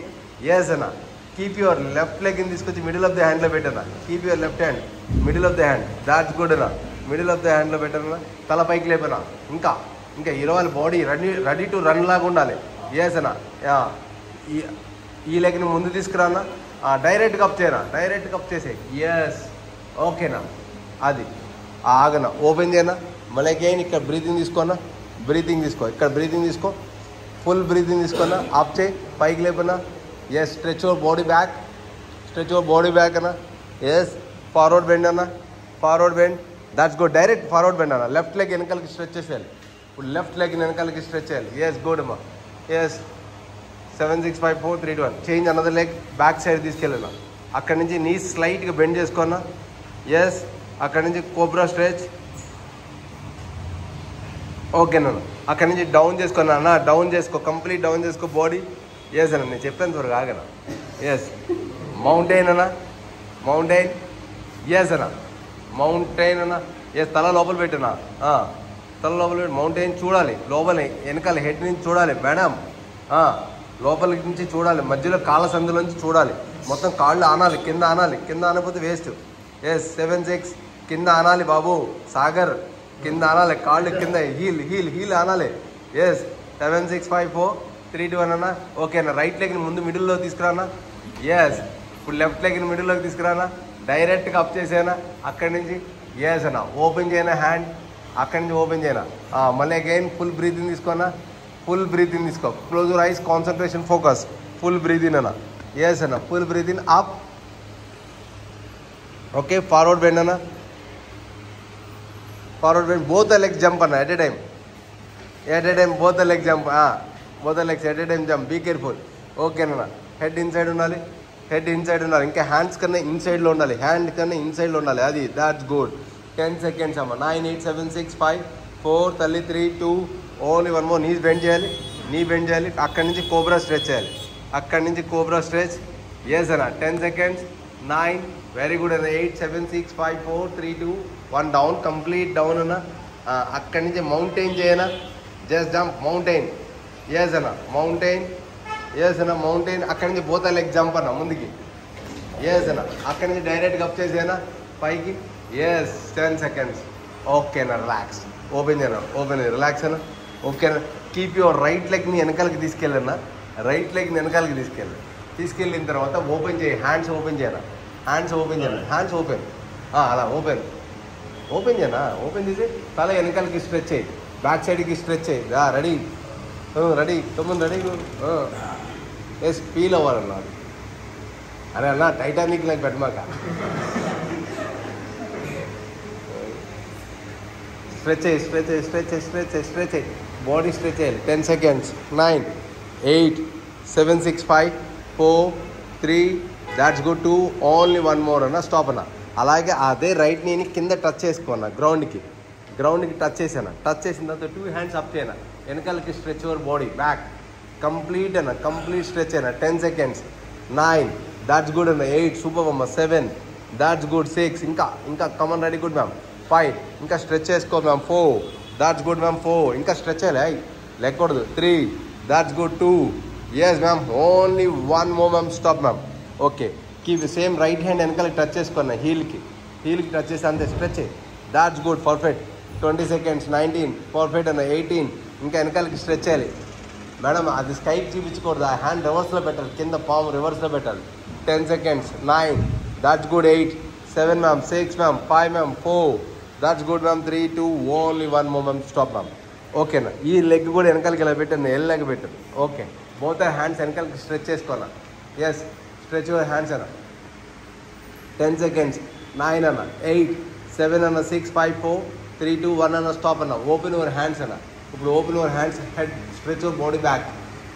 ఎస్ అన్న. కీప్ యువర్ లెఫ్ట్ లెగ్ని తీసుకొచ్చి మిడిల్ ఆఫ్ ద హ్యాండ్లో పెట్టనా. Keep your left hand middle of the hand. That's good అన్న. మిడిల్ ఆఫ్ ద హ్యాండ్లో పెట్టనా. తల పైకి లేపనా. ఇంకా ఇంకా ఇరవాలి. బాడీ రెడీ టు రన్ లాగా ఉండాలి. ఎస్ అన్న. ఈ లెగ్ని ముందు తీసుకురానా. డైరెక్ట్ కప్ చేయనా, డైరెక్ట్ కప్ చేసే. ఎస్, ఓకేనా. అది ఆగనా, ఓపెన్ చేయనా. మళ్ళీ అగైన్ ఇక్కడ బ్రీతింగ్ తీసుకోనా, బ్రీతింగ్ తీసుకో. ఇక్కడ బ్రీతింగ్ తీసుకో, ఫుల్ బ్రీతింగ్ తీసుకున్నా. ఆప్ చేయి, పైకి లేపనా. Yes, stretch your body back, stretch your body back అన్న. ఎస్, ఫార్వర్డ్ బెండ్ అన్న, forward bend. That's good. Direct forward bend అన్న. లెఫ్ట్ లెగ్ వెనకాలకి స్ట్రెచ్ చేసేయాలి. ఇప్పుడు లెఫ్ట్ లెగ్ వెనకాలకి స్ట్రెచ్ చేయాలి. ఎస్, గుడ్ అమ్మా. Yes, 7 6 5 4 3 2 1. Change another leg, back side తీసుకెళ్ళినా. అక్కడి నుంచి నీ స్లైట్గా బెండ్ చేసుకున్నా. ఎస్, అక్కడి నుంచి కోబ్రా స్ట్రెచ్. ఓకేనా. అక్కడి నుంచి డౌన్ చేసుకున్నా అన్న, డౌన్ చేసుకో, కంప్లీట్ డౌన్ చేసుకో బాడీ. ఎస్ అన్న, నేను చెప్పేంత వరకు ఆగనా. ఎస్, మౌంటైన్ అన్న, మౌంటైన్. ఎస్ అన్న, మౌంటైన్ అన్న. ఎస్, తల లోపల పెట్టినా, తల లోపల పెట్టి మౌంటైన్ చూడాలి. లోపల వెనకాల హెడ్ నుంచి చూడాలి మేడం. లోపల నుంచి చూడాలి, మధ్యలో కాళ్ళ సందుల నుంచి చూడాలి. మొత్తం కాళ్ళు ఆనాలి, కింద ఆనాలి. కింద ఆనకపోతే వేస్ట్. ఎస్, 7 6 కింద ఆనాలి బాబు. సాగర్ కింద ఆనాలి, కాళ్ళు కింద, హీల్ హీల్ హీల్ ఆనాలి. ఎస్, 7 6 5 4 3 2 1 అన్న. ఓకేనా. రైట్ లెగ్ని ముందు మిడిల్లో తీసుకురానా. ఎస్, ఇప్పుడు లెఫ్ట్ లెగ్ని మిడిల్లోకి తీసుకురానా. డైరెక్ట్గా అప్ చేసేనా. అక్కడి నుంచి ఎస్ అన్న, ఓపెన్ చేయనా హ్యాండ్. అక్కడి నుంచి ఓపెన్ చేయనా. మళ్ళీ అగైన్ ఫుల్ బ్రీతింగ్ తీసుకోనా, ఫుల్ బ్రీతింగ్ తీసుకో. Close your eyes, concentration, focus. Full breathing అన్న. ఎస్ అన్న, full breathing up. Okay, forward bend అన్న, forward bend. Both the legs jump అన్న, at a time, at a time both the leg jump. Both the legs at a time jump. Be careful. ఓకేనా. Head inside ఉండాలి, head inside ఉండాలి. ఇంకా hands కన్నా ఇన్సైడ్లో ఉండాలి, hand కన్నా ఇన్సైడ్లో ఉండాలి. అది దాట్స్ గుడ్. 10 seconds అమ్మ. 9 8 7 6 5 4 తల్లి 3 2. Only 1 more. నీస్ బెండ్ చేయాలి, నీ బెండ్ చేయాలి. అక్కడి నుంచి కోబ్రా స్ట్రెచ్ చేయాలి, అక్కడి నుంచి కోబ్రా స్ట్రెచ్. ఎస్ అన్న. 10 seconds. 9, వెరీ గుడ్ అన్న. 8 7 6 5 4 3 2 1. డౌన్, కంప్లీట్ డౌన్ అన్న. అక్కడి నుంచి మౌంటైన్ చేయనా. Just jump, mountain. ఎస్ అన్న, మౌంటైన్. ఎస్ అన్న, మౌంటైన్. అక్కడి నుంచి బోత్ లెగ్ జంప్ అన్న ముందుకి. ఎస్ అన్న, అక్కడి నుంచి డైరెక్ట్గా అప్ చేసేనా పైకి. Yes, 10 seconds. ఓకేనా. రిలాక్స్, ఓపెన్ చేయనా, ఓపెన్, రిలాక్స్ అన్న. ఓకేనా. కీప్ యువర్ రైట్ లెగ్ని వెనకాలకి తీసుకెళ్ళన్నా, రైట్ లెగ్ని వెనకాలకి తీసుకెళ్ళిన తర్వాత ఓపెన్ చేయి. హ్యాండ్స్ ఓపెన్ చేయనా, హ్యాండ్స్ ఓపెన్ చేయనా, హ్యాండ్స్ ఓపెన్. అలా ఓపెన్, ఓపెన్ చేయనా. ఓపెన్ చేసి తల వెనకాలకి స్ట్రెచ్ చేయి, బ్యాక్ సైడ్కి స్ట్రెచ్ చేయి. రెడీ, రెడీ, తొమ్మిది రెడీ. ఎస్, ఫీల్ అవ్వాలన్నా. అరే అన్న, టైటానిక్ లైక్ పెట్టమాక. స్ట్రెచ్ అయ్యి, స్ట్రెచ్ అయ్యి, స్ట్రెచ్ అయ్యి, స్ట్రెచ్ అయ్యి, స్ట్రెచ్ అయ్యి. బాడీ స్ట్రెచ్ చేయాలి. 10 seconds. 9 8 7 6 5 4 3. That's good. 2. Only 1 more అన్న. స్టాప్ అన్న. అలాగే అదే రైట్ నీని కింద టచ్ చేసుకున్నా, గ్రౌండ్కి టచ్ చేసాను. టచ్ చేసిన తర్వాత 2 hands అప్ చేయనా. వెనకాలకి stretch your body back. Complete అన్న, కంప్లీట్ స్ట్రెచ్ అయినా. 10 seconds. 9, దాట్స్ గుడ్ అన్న. 8, సూపర్ అమ్మ. 7, దాట్స్ గుడ్. 6, ఇంకా కమన్, రెడీ, గుడ్ మ్యామ్. 5, ఇంకా స్ట్రెచ్ చేసుకో మ్యామ్. 4, that's good ma'am. 4, ఇంకా స్ట్రెచ్ చేయాలి, లేకూడదు. 3, that's good. 2, yes ma'am. Only 1 more ma'am. Stop ma'am. Okay, keep same right hand వెనకాలకి టచ్ చేసుకున్నా, హీల్కి టచ్ చేసి అంతే stretch. That's good, perfect. 20 seconds. 19, perfect అన్న. 18, ఇంకా వెనకాలకి స్ట్రెచ్ చేయాలి మేడం. అది స్కైప్ చూపించకూడదు, ఆ హ్యాండ్ రివర్స్లో పెట్టాలి, కింద పాము రివర్స్లో పెట్టాలి. 10 seconds. 9, that's good. 8, 7 ma'am. 6 ma'am. 5 ma'am. 4, that's good ma'am. 3, 2, only 1 more ma'am. Stop ma'am. ఓకేనా. ఈ లెగ్ కూడా వెనకాలకి ఇలా పెట్టాను, ఎల్ లెగ్ పెట్టాను. ఓకే, బోత్ హ్యాండ్స్ వెనకాలకి స్ట్రెచ్ చేసుకోనా. ఎస్, స్ట్రెచ్ యువర్ హ్యాండ్స్ అన్న. 10 seconds. 9 అన్న. 8, 7 అన్న. 6, 5, 4, 3, 2, 1 అన్న. స్టాప్ అన్న. ఓపెన్ యువర్ హ్యాండ్స్ అన్న. ఇప్పుడు open your hands, head stretch your body back.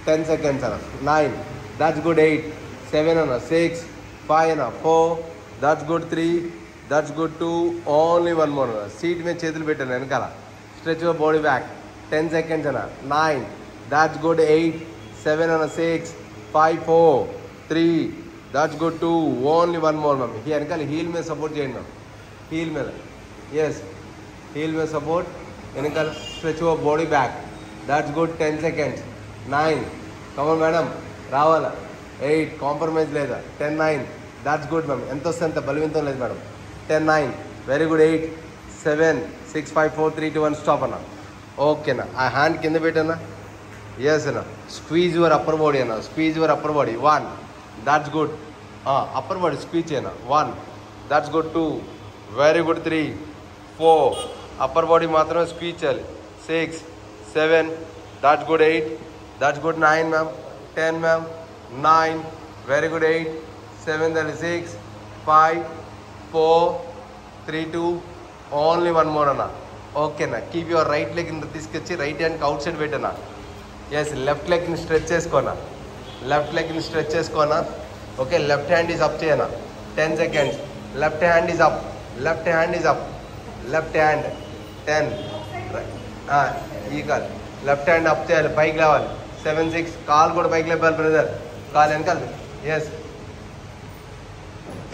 10 seconds అన్న. 9, దాట్స్ గుడ్. 8, 7 అన్న. 6, 5 అన్న. 4, that's good. 3, that's good. 2, only 1 more. Seat మీద చేతులు పెట్టాను వెనకాల, stretch your body back. 10 seconds అన్న. 9, దాట్స్ గుడ్. 8, 7 అన్న. 6, 5, 4, 3, That's good. 2. Only one more, ma'am. Here, వెనకాల heel మీద సపోర్ట్ చేయండి మ్యామ్. heel మీద. Yes. heel మీద సపోర్ట్. వెనకాల stretch your body back. That's good. 10 seconds. 9. Come on, madam. రావాలా. 8. Compromise లేదా. 10, 9. That's good, ma'am. ఎంత వస్తే అంత బలవంతం లేదు మేడం. 10, 9. Very good. 8, 7, 6, 5, 4, 3, 2, 1 స్టాప్ అన్న. ఓకేనా. ఆ హ్యాండ్ కింద పెట్టన్నా. ఎస్ అన్న. స్క్వీజ్ యువర్ అప్పర్ బాడీ అన్న. Squeeze your upper body. 1. That's good. Upper body squeeze చేయనా. 1. That's good. 2. Very good. 3, 4. Upper body మాత్రమే స్క్వీజ్ చేయాలి. 6, 7. That's good. 8. That's good. 9 ma'am. 10 ma'am. 9. Very good. 8, 7, 6, 5, 4, 3, 2. Only one more అన్న. ఓకేనా. Keep your right leg తీసుకొచ్చి right హ్యాండ్కి outside పెట్టనా. Yes. Left లెగ్ని stretch చేసుకోనా. లెఫ్ట్ లెగ్ని స్ట్రెచ్ చేసుకోనా. Okay. Left hand is up చేయనా. 10 seconds. Left hand is up. Left hand is up. Left hand. 10. ఈ కాల్ లెఫ్ట్ హ్యాండ్ అప్ చేయాలి. పైకి లేవాలి. 7, 6. కాలు కూడా పైకి లేపాలి బ్రదర్. కాలు వెనకాలి. ఎస్.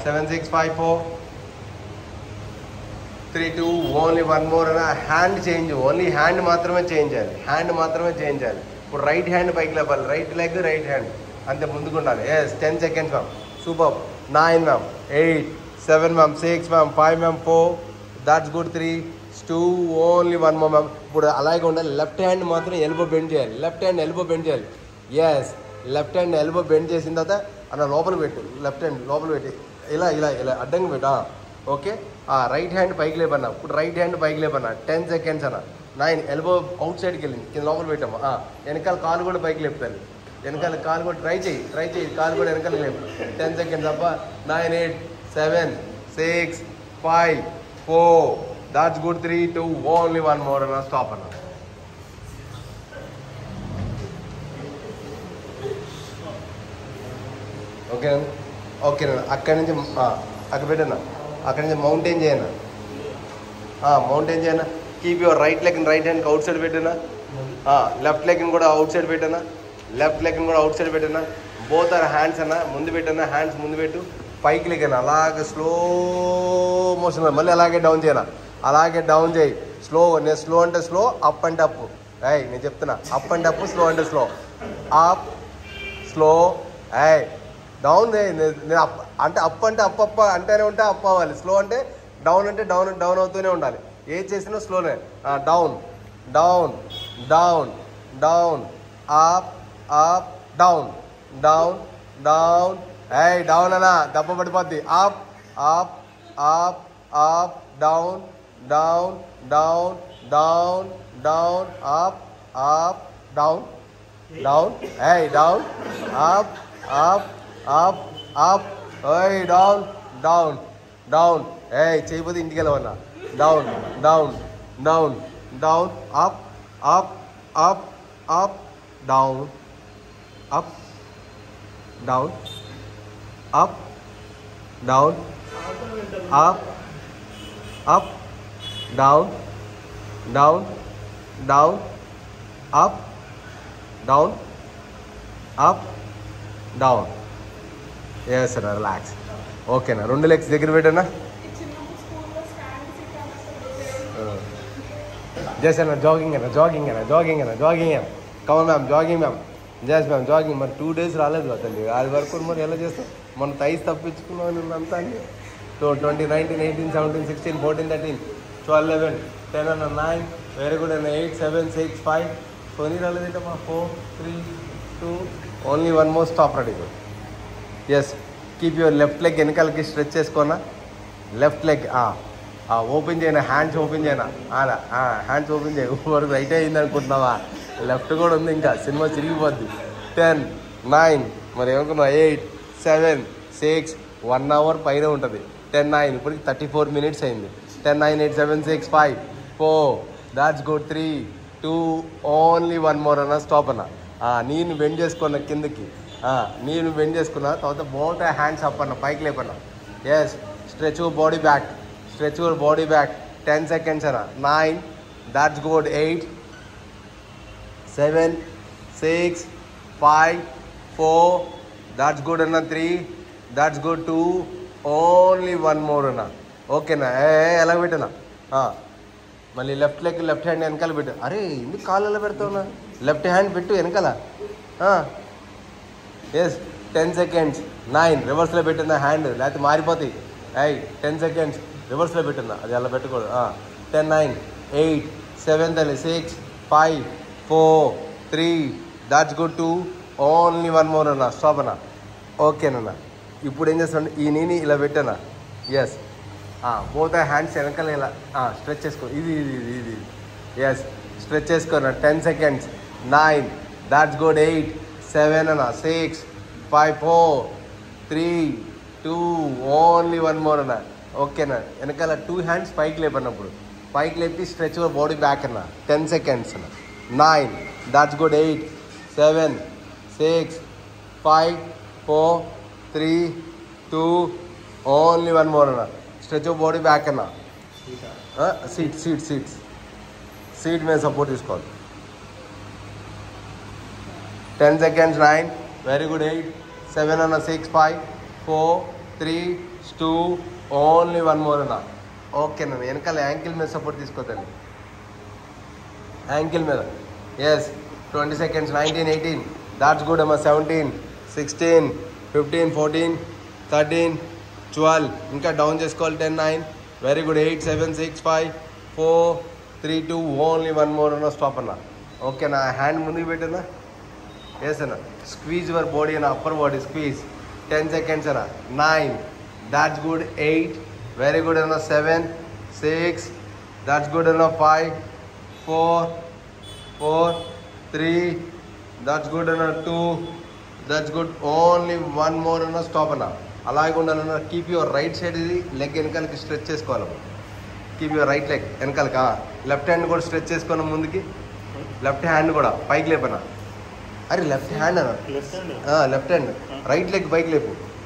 7, 6, 5, 4, 3, 2. ఓన్లీ వన్ మోర్ అన్న. Hand change. ఓన్లీ హ్యాండ్ మాత్రమే చేంజ్ చేయాలి. హ్యాండ్ మాత్రమే చేంజ్ చేయాలి. ఇప్పుడు రైట్ హ్యాండ్ పైకి లేపాలి. రైట్ లెగ్ రైట్ హ్యాండ్ అంతే ముందుకు ఉండాలి. Yes. 10 seconds ma'am. Super. 9 ma'am. 8, 7 ma'am. 6 ma'am. 5 ma'am. 4. That's good. 3, 2. Only one more ma'am. ఇప్పుడు అలాగే ఉండాలి. లెఫ్ట్ హ్యాండ్ మాత్రం ఎల్బో బెండ్ చేయాలి. లెఫ్ట్ హ్యాండ్ ఎల్బో బెండ్ చేయాలి. Yes. Left hand elbow bend చేసిన తర్వాత అన్న లోపల పెట్టు. లెఫ్ట్ హ్యాండ్ లోపల పెట్టి ఇలా ఇలా ఇలా అడ్డంగా పెట్టా. ఓకే. రైట్ హ్యాండ్ పైకి లేపన్నా. ఇప్పుడు రైట్ హ్యాండ్ పైకి లేపన్నా. 10 seconds అన్న. 9. ఎల్బో అవుట్ సైడ్కి వెళ్ళింది. కింద లోపల పెట్టాము. వెనకాల కాలు కూడా పైకి లేపుతాను. వెనకాల కాలు కూడా ట్రై చేయి. కాలు కూడా వెనకాల లేపు. 10 seconds అబ్బా. 9, 8, 7, 6, 5, 4. That's good. 3, 2. Only one more అన్న. స్టాప్ అన్న. ఓకేనా. ఓకేనా. అక్కడి నుంచి అక్కడ పెట్టన్నా. అక్కడి నుంచి మౌంటైన్ చేయనా. మౌంటైన్ చేయనా. Keep your right leg right హ్యాండ్కి అవుట్ సైడ్ పెట్టనా. లెఫ్ట్ లెగ్ని కూడా అవుట్ సైడ్ పెట్టనా. లెఫ్ట్ లెగ్ని కూడా అవుట్ సైడ్ పెట్టనా. బోత్ ఆర్ హ్యాండ్స్ అన్న ముందు పెట్టనా. హ్యాండ్స్ ముందు పెట్టు. పైకి లెగ్గనా. అలాగే స్లో మోషన్. మళ్ళీ అలాగే డౌన్ చేయనా. అలాగే డౌన్ చేయి. స్లో. నేను స్లో అంటే స్లో. అప్ అంటే అప్. నేను చెప్తున్నా. అప్ అంటే అప్. స్లో అంటే స్లో. Up slow. డౌన్. నేను అప్ అంటే అప్ అంటే అప్ అంటేనే ఉంటే అప్ అవ్వాలి. స్లో అంటే డౌన్ అంటే డౌన్ డౌన్ అవుతూనే ఉండాలి. ఏది చేసినా స్లోనే. Down down down down up up down down down. Down అన్నా. దెబ్బ పడిపోద్ది. Up up up up down down down down down up up down down. Down up up up up. Down down down. చేయబోతే ఇంటికి వెళ్ళవన్నా. Down down down down up up up up down up down up down up up down down down up down up down. Yes sir. Relax. ఓకేనా. 2 legs దగ్గర పెట్టనా. Just అన్న jogging అన్న. Come on ma'am. Jogging ma'am. Just ma'am jogging. మరి 2 days రాలేదు తల్లి. అది వరకు మరి ఎలా చేస్తాం. మనం థైస్ తప్పించుకున్నాం అంతా. 20, 19, 18, 17, 16, 14, 13, 12, 11, 10 అన్న. 9. వెరీ గుడ్ అన్న. 8, 7, 6, 5. సోనీ రాలేదేటమ్మా. 4, 3, 2. Only one more. Stop. Ready. Good. Yes. Keep your left leg వెనకాలకి స్ట్రెచ్ చేసుకోనా. లెఫ్ట్ లెగ్ ఓపెన్ చేయనా. హ్యాండ్స్ ఓపెన్ చేయనా. అలా హ్యాండ్స్ ఓపెన్ చేయ. వరకు రైట్ అయింది అనుకుంటున్నావా. లెఫ్ట్ కూడా ఉంది. ఇంకా సినిమా చిరిగిపోద్ది. 10, 9. మరి ఏమనుకున్నావు. 8, 7, 6. 1 hour పైన ఉంటుంది. 10, 9. ఇప్పటికి 34 minutes అయింది. 10, 9, 8, 7, 6, 5, 4. That's good. 3, 2. Only one more అన్న. స్టాప్ అన్న. నేను బెండ్ చేసుకున్నా కిందకి. నేను బెండ్ చేసుకున్నా. తర్వాత బోత్ హ్యాండ్స్ అప్ అన్న. పైకి లేపన్నా. Yes. Stretch your body back. Stretch your body back. 10 seconds అన్న. 9. That's good. 8, 7, 6, 5, 4. దాట్స్ గుడ్ అన్న. 3. దాట్స్ గుడ్ 2 ఓన్లీ 1 మోర్ అన్న ఓకేనా ఎలా పెట్టనా మళ్ళీ లెఫ్ట్ లెగ్ లెఫ్ట్ హ్యాండ్ వెనకాల పెట్టు అరే ఎందుకు కాళ్ళలో పెడతావునా లెఫ్ట్ హ్యాండ్ పెట్టు వెనకాల ఎస్ 10 సెకండ్స్ 9 రివర్స్లో పెట్టిన హ్యాండ్ లేకపోతే మారిపోతాయి 10 సెకండ్స్ రివర్స్లో పెట్టున్నా అది అలా పెట్టకూడదు 10 9 8 7 తల్లి 6 5 4 3 దాట్స్ గుడ్ 2 ఓన్లీ 1 మోర్ అన్న స్టాప్ అన్న ఓకేనన్నా ఇప్పుడు ఏం చేస్తాను ఈ నీని ఇలా పెట్టానా ఎస్ బోత్ హ్యాండ్స్ వెనకాల ఇలా స్ట్రెచ్ చేసుకో ఇది ఎస్ స్ట్రెచ్ చేసుకోనా 10 సెకండ్స్ 9 దాట్స్ గుడ్ 8 7 అన్న 6 5 4 3 2 ఓన్లీ 1 మోర్ అన్న ఓకేనా వెనకాల 2 హ్యాండ్స్ పైకి లేపన్నప్పుడు పైకి లేపి స్ట్రెచ్ బాడీ బ్యాక్ అన్న 10 సెకండ్స్ అన్న 9 దాట్స్ గుడ్ 8 7 6 5 4 3 2 ఓన్లీ 1 మోర్ అన్న స్ట్రెచ్ బాడీ బ్యాక్ అన్న సీట్ మీద సపోర్ట్ తీసుకోవాలి 10 సెకండ్స్ 9 వెరీ గుడ్ 8 7 అన్న 6 5 4 3 2 ఓన్లీ 1 మోర్ అన్న ఓకేనా వెనకాల యాంకిల్ మీద సపోర్ట్ తీసుకోదండి యాంకిల్ మీద ఎస్ 20 సెకండ్స్ 19 18 దాట్స్ గుడ్ అమ్మ 17 16 15 14 13 12 ఇంకా డౌన్ చేసుకోవాలి 10 9 వెరీ గుడ్ 8 7 6 5 4 3 2 ఓన్లీ 1 మోర్ అన్న స్టాప్ అన్న ఓకేనా హ్యాండ్ ముందుకు పెట్టనా ఎస్ అన్న స్క్వీజ్ యువర్ బాడీ అన్న అప్పర్ బాడీ స్క్వీజ్ 10 సెకండ్స్ అన్న 9 దాట్స్ గుడ్ 8 వెరీ గుడ్ అన్న 7 6 దాట్స్ గుడ్ అన్న 5 4 3 దాట్స్ గుడ్ అన్న 2 దట్స్ గుడ్ ఓన్లీ 1 మోర్ అన్న స్టాప్ అన్న అలాగే ఉండాలన్న కీప్ యువర్ రైట్ సైడ్ ఇది లెగ్ వెనకాలకి స్ట్రెచ్ చేసుకోవాలి కీప్ యువర్ రైట్ లెగ్ వెనకాలకి లెఫ్ట్ హ్యాండ్ కూడా స్ట్రెచ్ చేసుకున్న ముందుకి లెఫ్ట్ హ్యాండ్ కూడా పైకి లేపనా అరే లెఫ్ట్ హ్యాండ్ అన్న లెఫ్ట్ హ్యాండ్ రైట్ లెగ్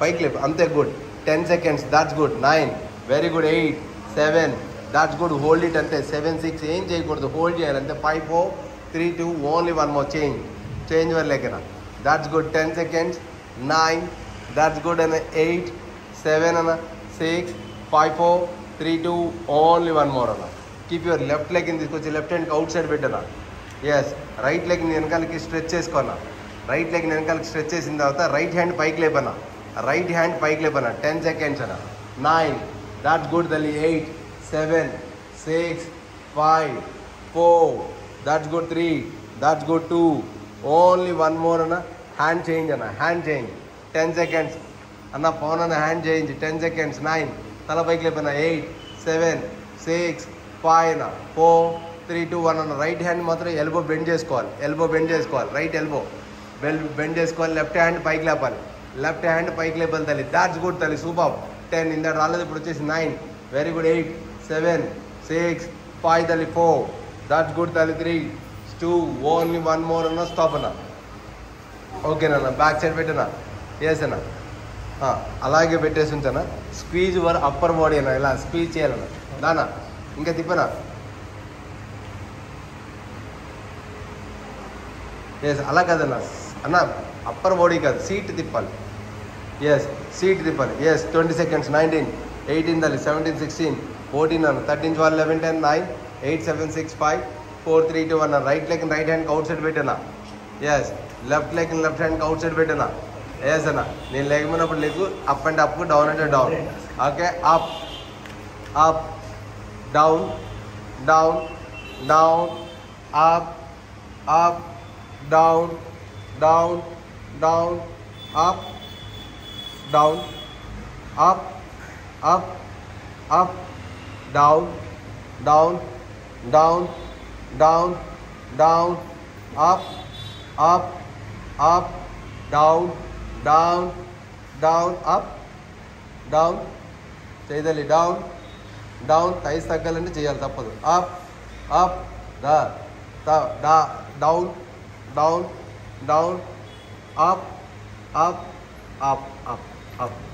పైకి లేపు అంతే good 10 seconds that's good 9 very good 8 7 that's good hold it అంతే 7 6 ఏం చేయకూడదు హోల్డ్ చేయాలి అంతే 5 4 3 2 only 1 more change your leg అన్న that's good 10 seconds 9 that's good అన్న 8 7 అన్న 6 5 4 3 2 ఓన్లీ 1 మోర్ అన్న కీప్ యువర్ లెఫ్ట్ లెగ్ తీసుకొచ్చి లెఫ్ట్ హ్యాండ్కి అవుట్ సైడ్ పెట్టనా ఎస్ రైట్ లెగ్ని వెనకాలకి స్ట్రెచ్ చేసుకోనా రైట్ లెగ్ని వెనకాలకి స్ట్రెచ్ చేసిన తర్వాత రైట్ హ్యాండ్ పైకి లేపనా 10 సెకండ్స్ అన్న 9 దాట్స్ గుడ్ తల్లి 8 7 6 5 4 that's good 3 that's good 2 only 1 more అన్న హ్యాండ్ చేంజ్ అన్న హ్యాండ్ చేంజ్ 10 సెకండ్స్ అన్న పవన్ అన్న హ్యాండ్ చేంజ్ 10 సెకండ్స్ 9 తల పైకి లేపన్న 8 7 6 5 అన్న 4 3 2 1 అన్న రైట్ హ్యాండ్ మాత్రం ఎల్బో బెండ్ చేసుకోవాలి రైట్ ఎల్బో బెండ్ చేసుకోవాలి లెఫ్ట్ హ్యాండ్ పైకి లేపాలి తల్లి దాట్స్ గుడ్ తల్లి సూపర్ 10 ఇందా రాలేదు ఇప్పుడు వచ్చేసి 9 వెరీ గుడ్ 8 7 6 5 తల్లి 4 దాట్స్ గుడ్ తల్లి 3 2 ఓన్లీ 1 మోర్ అన్న స్టాప్ అన్న ఓకేనా బ్యాక్ సైడ్ పెట్టనా ఎస్ అన్న అలాగే పెట్టేసి ఉంచానా స్క్వీజ్ యువర్ అప్పర్ బాడీ అన్న ఇలా స్క్వీజ్ చేయాలన్న దానా ఇంకా తిప్పనా ఎస్ అలా కదన్నా అన్న అప్పర్ బాడీ కాదు సీట్ తిప్పాలి ఎస్ 20 సెకండ్స్ 19 18 తల్లి 17 16 14 అన్న 13 12 11 10 9 8 7 6 5 4 3 2 అన్న రైట్ లెగ్ రైట్ హ్యాండ్కి అవుట్ సైడ్ పెట్టానా ఎస్ లెఫ్ట్ లెగ్ లెఫ్ట్ హ్యాండ్కి అవుట్ సైడ్ పెట్టానా ఎస్ అన్న నేను లెగ్ ఉన్నప్పుడు leg up and up down అంటే down okay up down up down up down up down up down చేయదాలి డౌన్ థైస్ తగ్గాలంటే చేయాలి తప్పదు అప్ డౌన్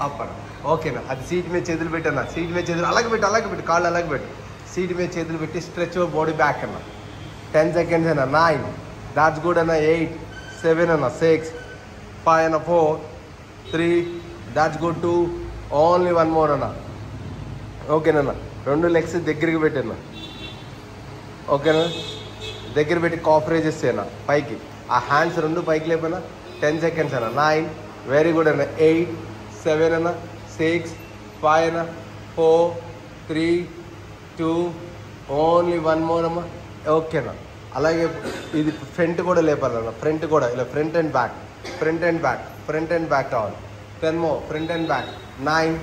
అప్ అన్న ఓకేనా అది సీట్ మీద చేతులు పెట్టన్నా అలాగే పెట్టు కాళ్ళు అలాగే పెట్టు సీట్ మీద చేతులు పెట్టి స్ట్రెచ్ బాడీ బ్యాక్ అన్న 10 సెకండ్స్ అన్న 9 దాట్స్ గుడ్ అన్న 8 7 అన్న 6 5 అన్న 4 3 దాట్స్ గుడ్ 2 ఓన్లీ 1 మోర్ అన్న. ఓకేనన్నా, 2 లెగ్స్ దగ్గరికి పెట్టన్నా. ఓకేనా, దగ్గర పెట్టి కాఫ్ రేజ్ చేసేనా పైకి. ఆ హ్యాండ్స్ 2 పైకి లేపనా. 10 seconds అన్న. 9 వెరీ గుడ్ అన్న. 8 7 అన్న. 6 5 అన్న. 4 3 2 ఓన్లీ 1 మోర్ అమ్మ. ఓకేనా, అలాగే ఇది ఫ్రంట్ కూడా లేపాలన్న. ఫ్రంట్ కూడా ఇలా front and back, front and back, front and back కావాలి. 10 more front and back. 9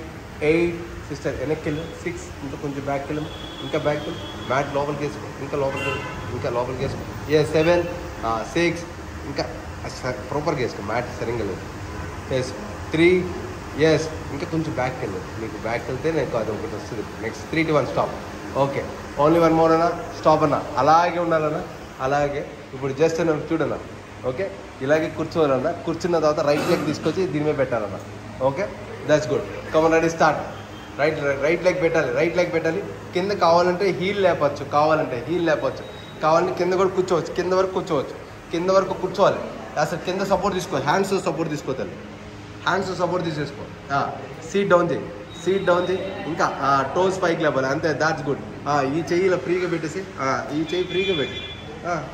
8 sister వెనక్కి వెళ్ళు. 6 ఇంకా కొంచెం బ్యాక్కి వెళ్ళము. ఇంకా బ్యాక్ వెళ్ళు. మ్యాట్ లోపలికి వేసుకో. ఇంకా లోపలికి వెళ్ళు. ఇంకా లోపలికి వేసుకో. 7 6 ఇంకా ప్రాపర్గా వేసుకో. మ్యాట్ సరిగ్గా లేదు. 3 ఇంకా కొంచెం బ్యాక్కి వెళ్ళు. మీకు బ్యాక్ వెళ్తే నాకు అది ఒకటి వస్తుంది. Next 3 to 1 stop. Okay, only 1 more అన్న. స్టాప్ అన్న. అలాగే ఉండాలన్నా. అలాగే ఇప్పుడు జస్ట్ అన్న చూడన్నా. ఓకే, ఇలాగే కూర్చోవాలన్నా. కూర్చున్న తర్వాత రైట్ లెగ్ తీసుకొచ్చి దీని మీద పెట్టాలన్నా. Okay, that's good. Come on ready start. Right leg పెట్టాలి. రైట్ లెగ్ పెట్టాలి. కింద కావాలంటే హీల్ లేపచ్చు. కావాలంటే కింద కూడా కూర్చోవచ్చు. కింద వరకు కూర్చోవాలి. అసలు కింద సపోర్ట్ తీసుకోవాలి. హ్యాండ్స్ సపోర్ట్ తీసుకోవాలి. హ్యాండ్స్ సపోర్ట్ తీసేసుకో. సీట్ డౌన్ చేయి. ఇంకా టోస్ పైకి లేపాలి. అంతే, దాట్స్ గుడ్. ఈ చెయ్యి ఇలా ఫ్రీగా పెట్టేసి ఈ చెయ్యి ఫ్రీగా పెట్టి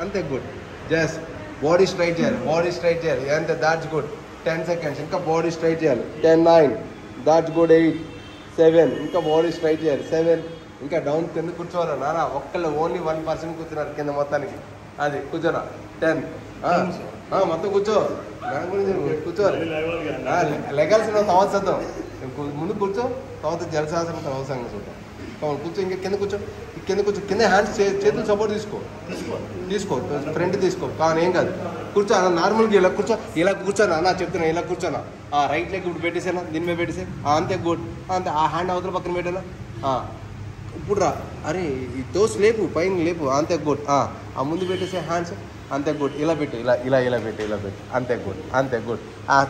అంతే, గుడ్. జస్ట్ బాడీ స్ట్రైట్ చేయాలి. అంతే, దాట్స్ గుడ్. 10 seconds ఇంకా బాడీ స్ట్రైట్ చేయాలి. 10 9 దాట్స్ గుడ్. 8 7 ఇంకా బాడీ స్ట్రైట్ చేయాలి. 7 ఇంకా డౌన్ కింద కూర్చోవాలి. నానా ఒక్కళ్ళు ఓన్లీ 1% కూర్చున్నారు కింద మొత్తానికి. అది కూర్చోరా. 10 మొత్తం కూర్చో. దాని గురించి కూర్చోవాలి. లెగాల్సిన సంవత్సరం ముందు కూర్చో. తర్వాత జలశాసనం అవసరంగా చూద్దాం. కూర్చో. ఇంకా కింద కూర్చో. కింద హ్యాండ్స్ చేతులు సపోర్ట్ తీసుకో. ఫ్రంట్ తీసుకో. కానీ ఏం కాదు. కూర్చో అన్న. నార్మల్గా ఇలా కూర్చోనా అన్న. చెప్తున్నా ఇలా కూర్చోనా. రైట్ లెగ్ ఇప్పుడు పెట్టేసానా. దీని మీద పెట్టేసా. అంతే, గుడ్. అంతే, ఆ హ్యాండ్ అవతల పక్కన పెట్టానా. ఇప్పుడు రా. అరే ఈ టోస్ లేపు, పైన లేపు. అంతే, గుడ్. ఆ ముందు పెట్టేసే హ్యాండ్స్. అంతే, గుడ్. ఇలా పెట్టు. ఇలా పెట్టు. అంతే, గుడ్.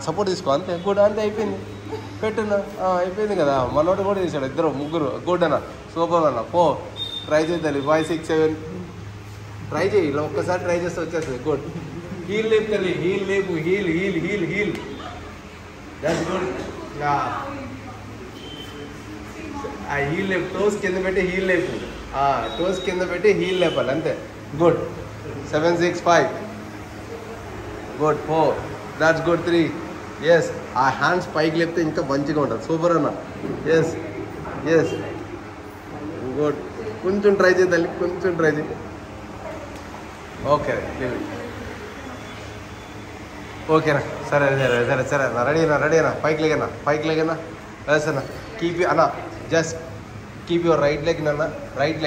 సపోర్ట్ తీసుకో. అంతే, గుడ్. అంతే, అయిపోయింది. పెట్టున్నా. అయిపోయింది కదా. మనోడు కూడా చేశాడు. 2 3 గుడ్ అన్న. సూపర్ అన్న. 4 ట్రై చేద్దాలి. 5 6 7 ట్రై చేయి. ఇలా ఒక్కసారి ట్రై చేస్తే వచ్చేస్తుంది. గుడ్. హీల్ లేపు తల్లి. హీల్ లేపు. హీల్. That's good. ఆ హీల్ లేపు. టోస్ కింద పెట్టి హీల్ లేపు. టోస్ కింద పెట్టి హీల్ లేపాలి. అంతే, గుడ్. 7 6 5 గుడ్. 4 that's good. 3 ఆ హ్యాండ్స్ పైకి లేపితే ఇంకా మంచిగా ఉంటుంది. సూపర్ అన్న. గుడ్. కొంచెం ట్రై చేయాలి. ఓకేనా. సరే అన్న. రెడీ అన్న. పైకి లేగన్నా. ఎస్ అన్న. అన్న just keep your right leg అన్న. Right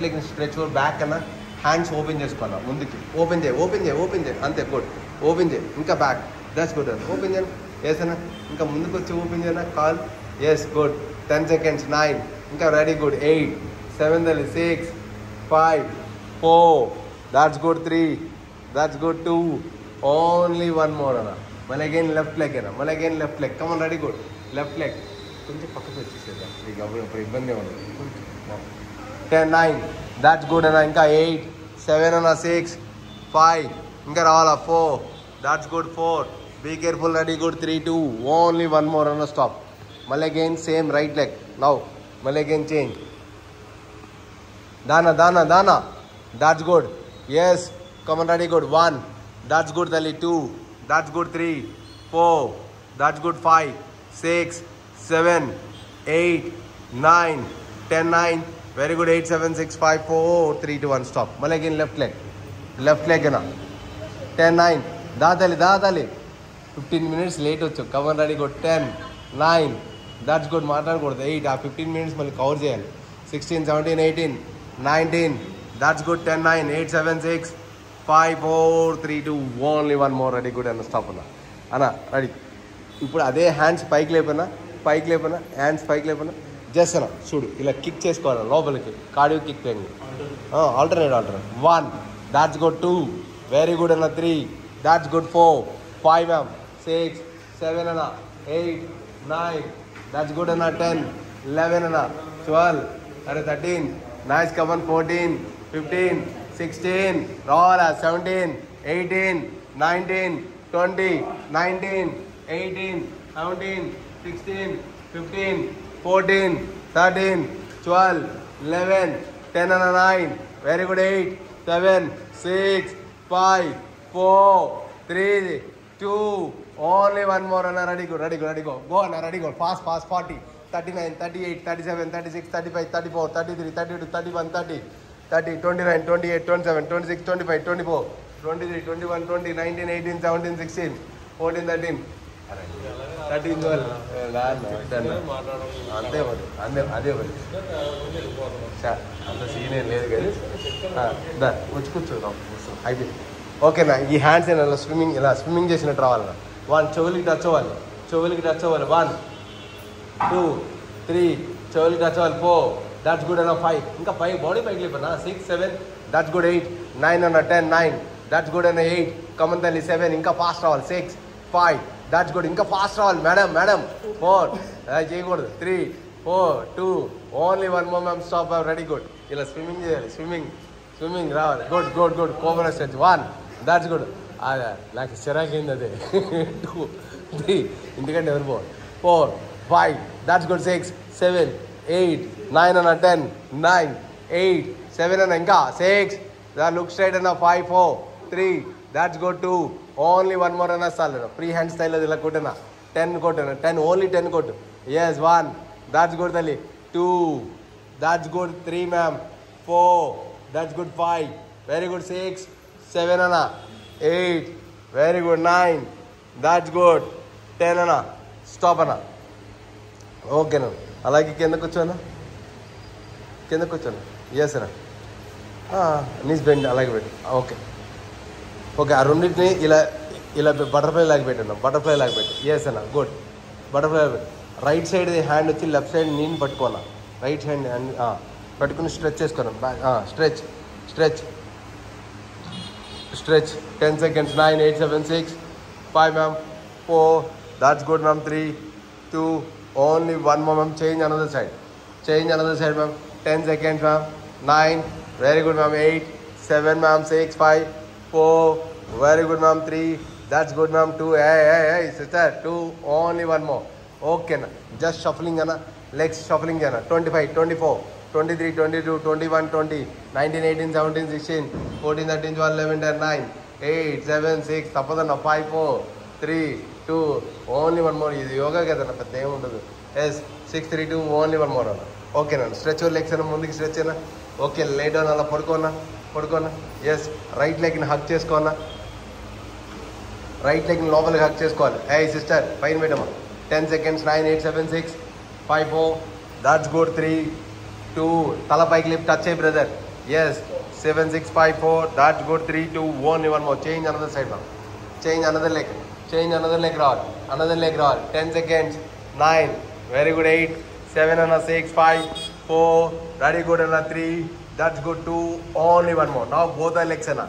leg stretch your back అన్న. హ్యాండ్స్ ఓపెన్ చేసుకోవాలా ముందుకి. ఓపెన్ చేయి. అంతే, గుడ్. ఓపెన్ చేయి. ఇంకా బ్యాక్. దట్స్ గుడ్ అన్న. ఓపెన్ చేయను. అన్న. ఇంకా ముందుకు వచ్చి ఓపెన్ చేయనా కాల్. గుడ్. 10 seconds. 9 ఇంకా ready. Good. 8 7 6 5 4 that's good. 3 that's good. 2 only 1 more అన్న. మళ్ళీ అగైన్ లెఫ్ట్ లెగ్ అన్న. Left leg. Come on ready. Good. Left leg కొంచెం పక్కకు వచ్చేసేద్దాం. ఇప్పుడు ఇబ్బంది ఉండదు. 10 9 దాట్స్ గుడ్ అన్న. ఇంకా 8 7 అన్న. 6 5 ఇంకా రావాలా. 4 that's good. 4 be careful. Ready. Good. 3 2 only 1 more అన్న. స్టాప్. మళ్ళీ again same right leg. Now మళ్ళీ అగైన్ చేంజ్. దానా that's good. Come on ready. Good. 1 that's good తల్లి. 2 that's good. 3 4 that's good. 5 6 7 8 9 10 9 very good. 8 7 6 5 4 3 2 1 stop. మళ్ళీ అగైన్ లెఫ్ట్ లెగ్ అన్న. 10 9 దాతాలి. 15 minutes late వచ్చు. Come on ready. Good. 10 9 that's good. మాట్లాడకూడదు. 8 ఆ 15 minutes మళ్ళీ cover చేయాలి. 16 17 18 19 that's good. 10 9 8 7 6 5 4 3 2 only 1 more. Ready. Good అన్న. Stop అన్న. రెడీ. ఇప్పుడు అదే హ్యాండ్స్ పైకి లేపనా. హ్యాండ్స్ పైకి లేపనా. జస్ట్ అన్న చూడు. ఇలా కిక్ చేసుకోవాలి లోపలికి. Cardio kick training. Alternate 1 that's good. 2 very good అన్న. 3 దాట్స్ గుడ్. 4 5 6 7 అన్న. 8 9 దాట్స్ గుడ్ అన్న. 10 11 అన్న. 12 అరే 13 నైస్. కమన్. 14 15 16 రావాలా. 17 18 19 20 19 18 17 16, 15, 14, 13, 12, 11, 10 and a 9. Very good. 8, 7, 6, 5, 4, 3, 2. Only one more. Anna, ready go. Go Anna, ready go. Fast. 40, 39, 38, 37, 36, 35, 34, 33, 32, 31, 30, 29, 28, 27, 26, 25, 24, 23, 21, 20, 19, 18, 17, 16, 14, 13. 13, 12. అంతే అదే అంత సీన్ ఏం లేదు కానీ కూర్చుందాం అయిపోయింది. ఓకేనా? ఈ హ్యాండ్స్ ఇలా స్విమ్మింగ్ చేసినట్టు రావాలన్నా. 1 చెవులకి టచ్ అవ్వాలి. 1, 2, 3 చెవులకి టచ్ అవ్వాలి. 4 దట్స్ గుడ్ అన్న. 5 ఇంకా 5 బాడీ పైకి లేపన్నా. 6, 7 దట్స్ గుడ్. 8, 9 అన్న. 10, 9 దట్స్ గుడ్ అన్న. 8 కమన్ తల్లి. 7 ఇంకా ఫాస్ట్ రావాలి. 6, 5 దట్స్ గుడ్ ఇంకా ఫాస్ట్ రావాలి. మేడం 4 చేయకూడదు. 3, 4, 2 only 1 more ma'am. Stop. Ready good. ఇలా స్విమ్మింగ్ చేయాలి. స్విమ్మింగ్ రావాలి. Good cobra stretch. 1 that's good. అదే నాకు చిరాకైంది అదే. 2, 3 ఎందుకంటే ఎవరు 4, 5 దట్స్ గుడ్. 6, 7, 8, 9 అన్న. 10, 9, 8, 7 అన్న. ఇంకా 6 లుక్ స్ట్రైట్ అన్న. 5, 4, 3 దట్స్ గుడ్. 2 ఓన్లీ 1 more అన్న. చాలు ఫ్రీ హ్యాండ్ స్టైల్ అది ఇలా కొట్టనా. 10 కొట్టనా. 10 ఓన్లీ 10 కొట్టు. ఎస్ 1 దట్స్ గుడ్ తల్లి. 2 that's good. 3 ma'am. 4 that's good. 5 very good. 6, 7 అన్న. 8 వెరీ గుడ్. 9 that's good. 10 అన్న. స్టాప్ అన్న. ఓకేనా? అలాగే కింద కూర్చోనా. ఎస్ అన్న. నీస్ బెండ్ అలాగే పెట్టు. ఓకే ఆ రెండింటిని ఇలా బటర్ఫ్లై లాగా పెట్టండి. ఎస్ అన్న. గుడ్. బటర్ఫ్లై పెట్టు. రైట్ సైడ్ హ్యాండ్ వచ్చి లెఫ్ట్ సైడ్ నీని పట్టుకోనా. రైట్ హ్యాండ్ పట్టుకుని స్ట్రెచ్ చేసుకోను. Stretch 10 seconds. 9, 8, 7, 6, 5 ma'am. 4 that's good ma'am. 3, 2 only 1 more ma'am. Change another side ma'am. 10 seconds ma'am. 9 very good ma'am. 8, 7 ma'am. 6, 5, 4 very good ma'am. 3 that's good ma'am. 2 sister 2 only 1 more. ఓకేనా? Just shuffling అన్న. Legs shuffling చేయనా. 25, 24, 23, 22, 21, 20, 19, 18, 17, 16, 14, 13, 12, 11, 10, 9, 8, 7, 6 తప్పదన్న. 5, 4, 3, 2 only 1 more. ఇది యోగా కదన్న, పెద్ద ఏముండదు. Yes 6, 3, 2 only 1 more అన్న. ఓకేనా? Stretch legs అన్న. ముందుకి స్ట్రెచ్ అయినా. ఓకే లే డౌన్ అలా పడుకోనా. ఎస్ రైట్ లెగ్ని హక్ చేసుకోనా. రైట్ లెగ్ని లోపలికి హక్ చేసుకోవాలి. సిస్టర్ పైన పెట్టమా. 10 seconds. 9, 8, 7, 6, 5, 4 that's good. 3, 2 తల పైకి లిఫ్ట్. టచ్ అయ్యి brother. Yes 7, 6, 5, 4 that's good. 3, 2 only 1 more. Change another side ma'am. Change another leg రావాలి. 10 seconds. 9 very good. 8, 7 అన్న. 6, 5, 4 రెడీ గుడ్ అన్న. 3 that's good. 2 only 1 more. Now both the legs అన్న.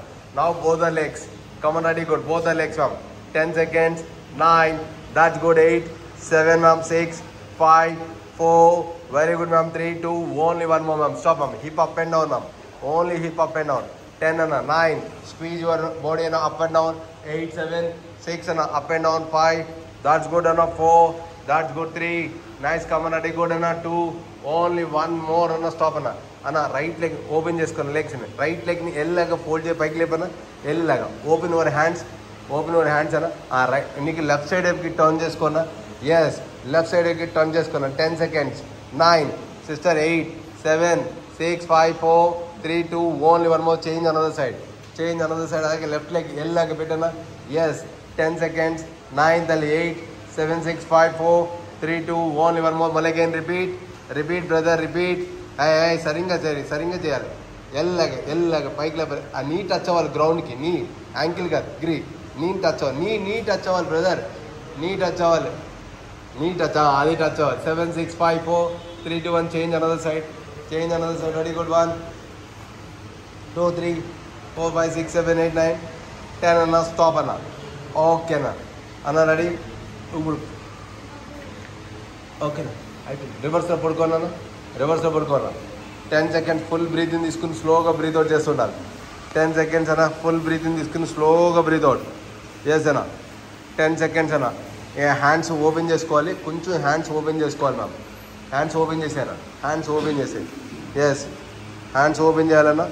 Come on ready good. Both the legs ma'am. 10 seconds. 9 that's good. 8, 7 ma'am. 6, 5, 4 very good ma'am. 3, 2 only 1 more ma'am. Stop ma'am. Hip up and down ma'am. Only hip up and down. 10 అన్న. 9 squeeze your body అన్న. Up and down. 8, 7, 6 అన్న. Up and down. 5 that's good అన్న. 4 that's good. 3 nice. Come on ready good అన్న. 2 only 1 more అన్న. Stop అన్న. Right leg open చేసుకున్న లెగ్స్ని. Right లెగ్ని ఎల్లాగా fold చేయి. పైకి లేపన్నా. ఎల్లాగా ఓపెన్ యువర్ హ్యాండ్స్ అన్న. రైట్ నీకు లెఫ్ట్ సైడ్ వైపుకి టర్న్ చేసుకున్నా. ఎస్ లెఫ్ట్ సైడ్ వైపుకి టర్న్ చేసుకున్నా. 10 seconds. 9 sister. 8, 7, 6, 5, 4, 3, 2 only 1 more. Change another side. అలాగే లెఫ్ట్ లెగ్ ఎల్లాగా పెట్టనా. Yes 10 seconds. 9 తల్లి. 8, 7, 6, 5, 4, 3, 2 ఓన్లీ 1 more. మళ్ళీ అగైన్ రిపీట్ బ్రదర్. సరిగ్గా చేయాలి. ఎల్లాగా పైకి లేపాలి. ఆ నీ టచ్ అవ్వాలి గ్రౌండ్కి. నీ యాంకిల్ కాదు నీ టచ్ అవ్వాలి. నీ టచ్ అవ్వాలి బ్రదర్. నీ టచ్ అవ్వాలి. అది టచ్ అవ్వాలి. 7, 6, 5, 4, 3, 2 1 change another side. Ready good. 1, 2, 3, 4, 5, 6, 7, 8, 9, 10 అన్న. స్టాప్ అన్న. ఓకేనా అన్న. రెడీ ఇప్పుడు. ఓకేనా అయిపోయింది. రివర్స్లో పడుకోనా. 10 seconds ఫుల్ బ్రీతింగ్ తీసుకుని స్లోగా బ్రీత్ అవుట్ చేస్తుండాలి. 10 seconds అన్న. ఫుల్ బ్రీతింగ్ తీసుకుని స్లోగా బ్రీత్ అవుట్. ఎస్ అన్న. 10 seconds అన్న. హ్యాండ్స్ ఓపెన్ చేసుకోవాలి, కొంచెం హ్యాండ్స్ ఓపెన్ చేసుకోవాలి మ్యామ్. హ్యాండ్స్ ఓపెన్ చేశారా? హ్యాండ్స్ ఓపెన్ చేసేది. ఎస్, హ్యాండ్స్ ఓపెన్ చేయాలన్నా.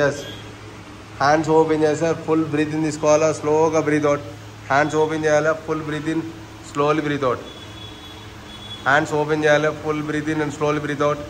ఎస్, హ్యాండ్స్ ఓపెన్ చేశారు. ఫుల్ బ్రీత్ ఇన్ తీసుకోవాలా, స్లోగా బ్రీత్ అవుట్. హ్యాండ్స్ ఓపెన్ చేయాలా, full breath in, slowly breath out. Hands open చేయాలి, full breath in and slowly breath out.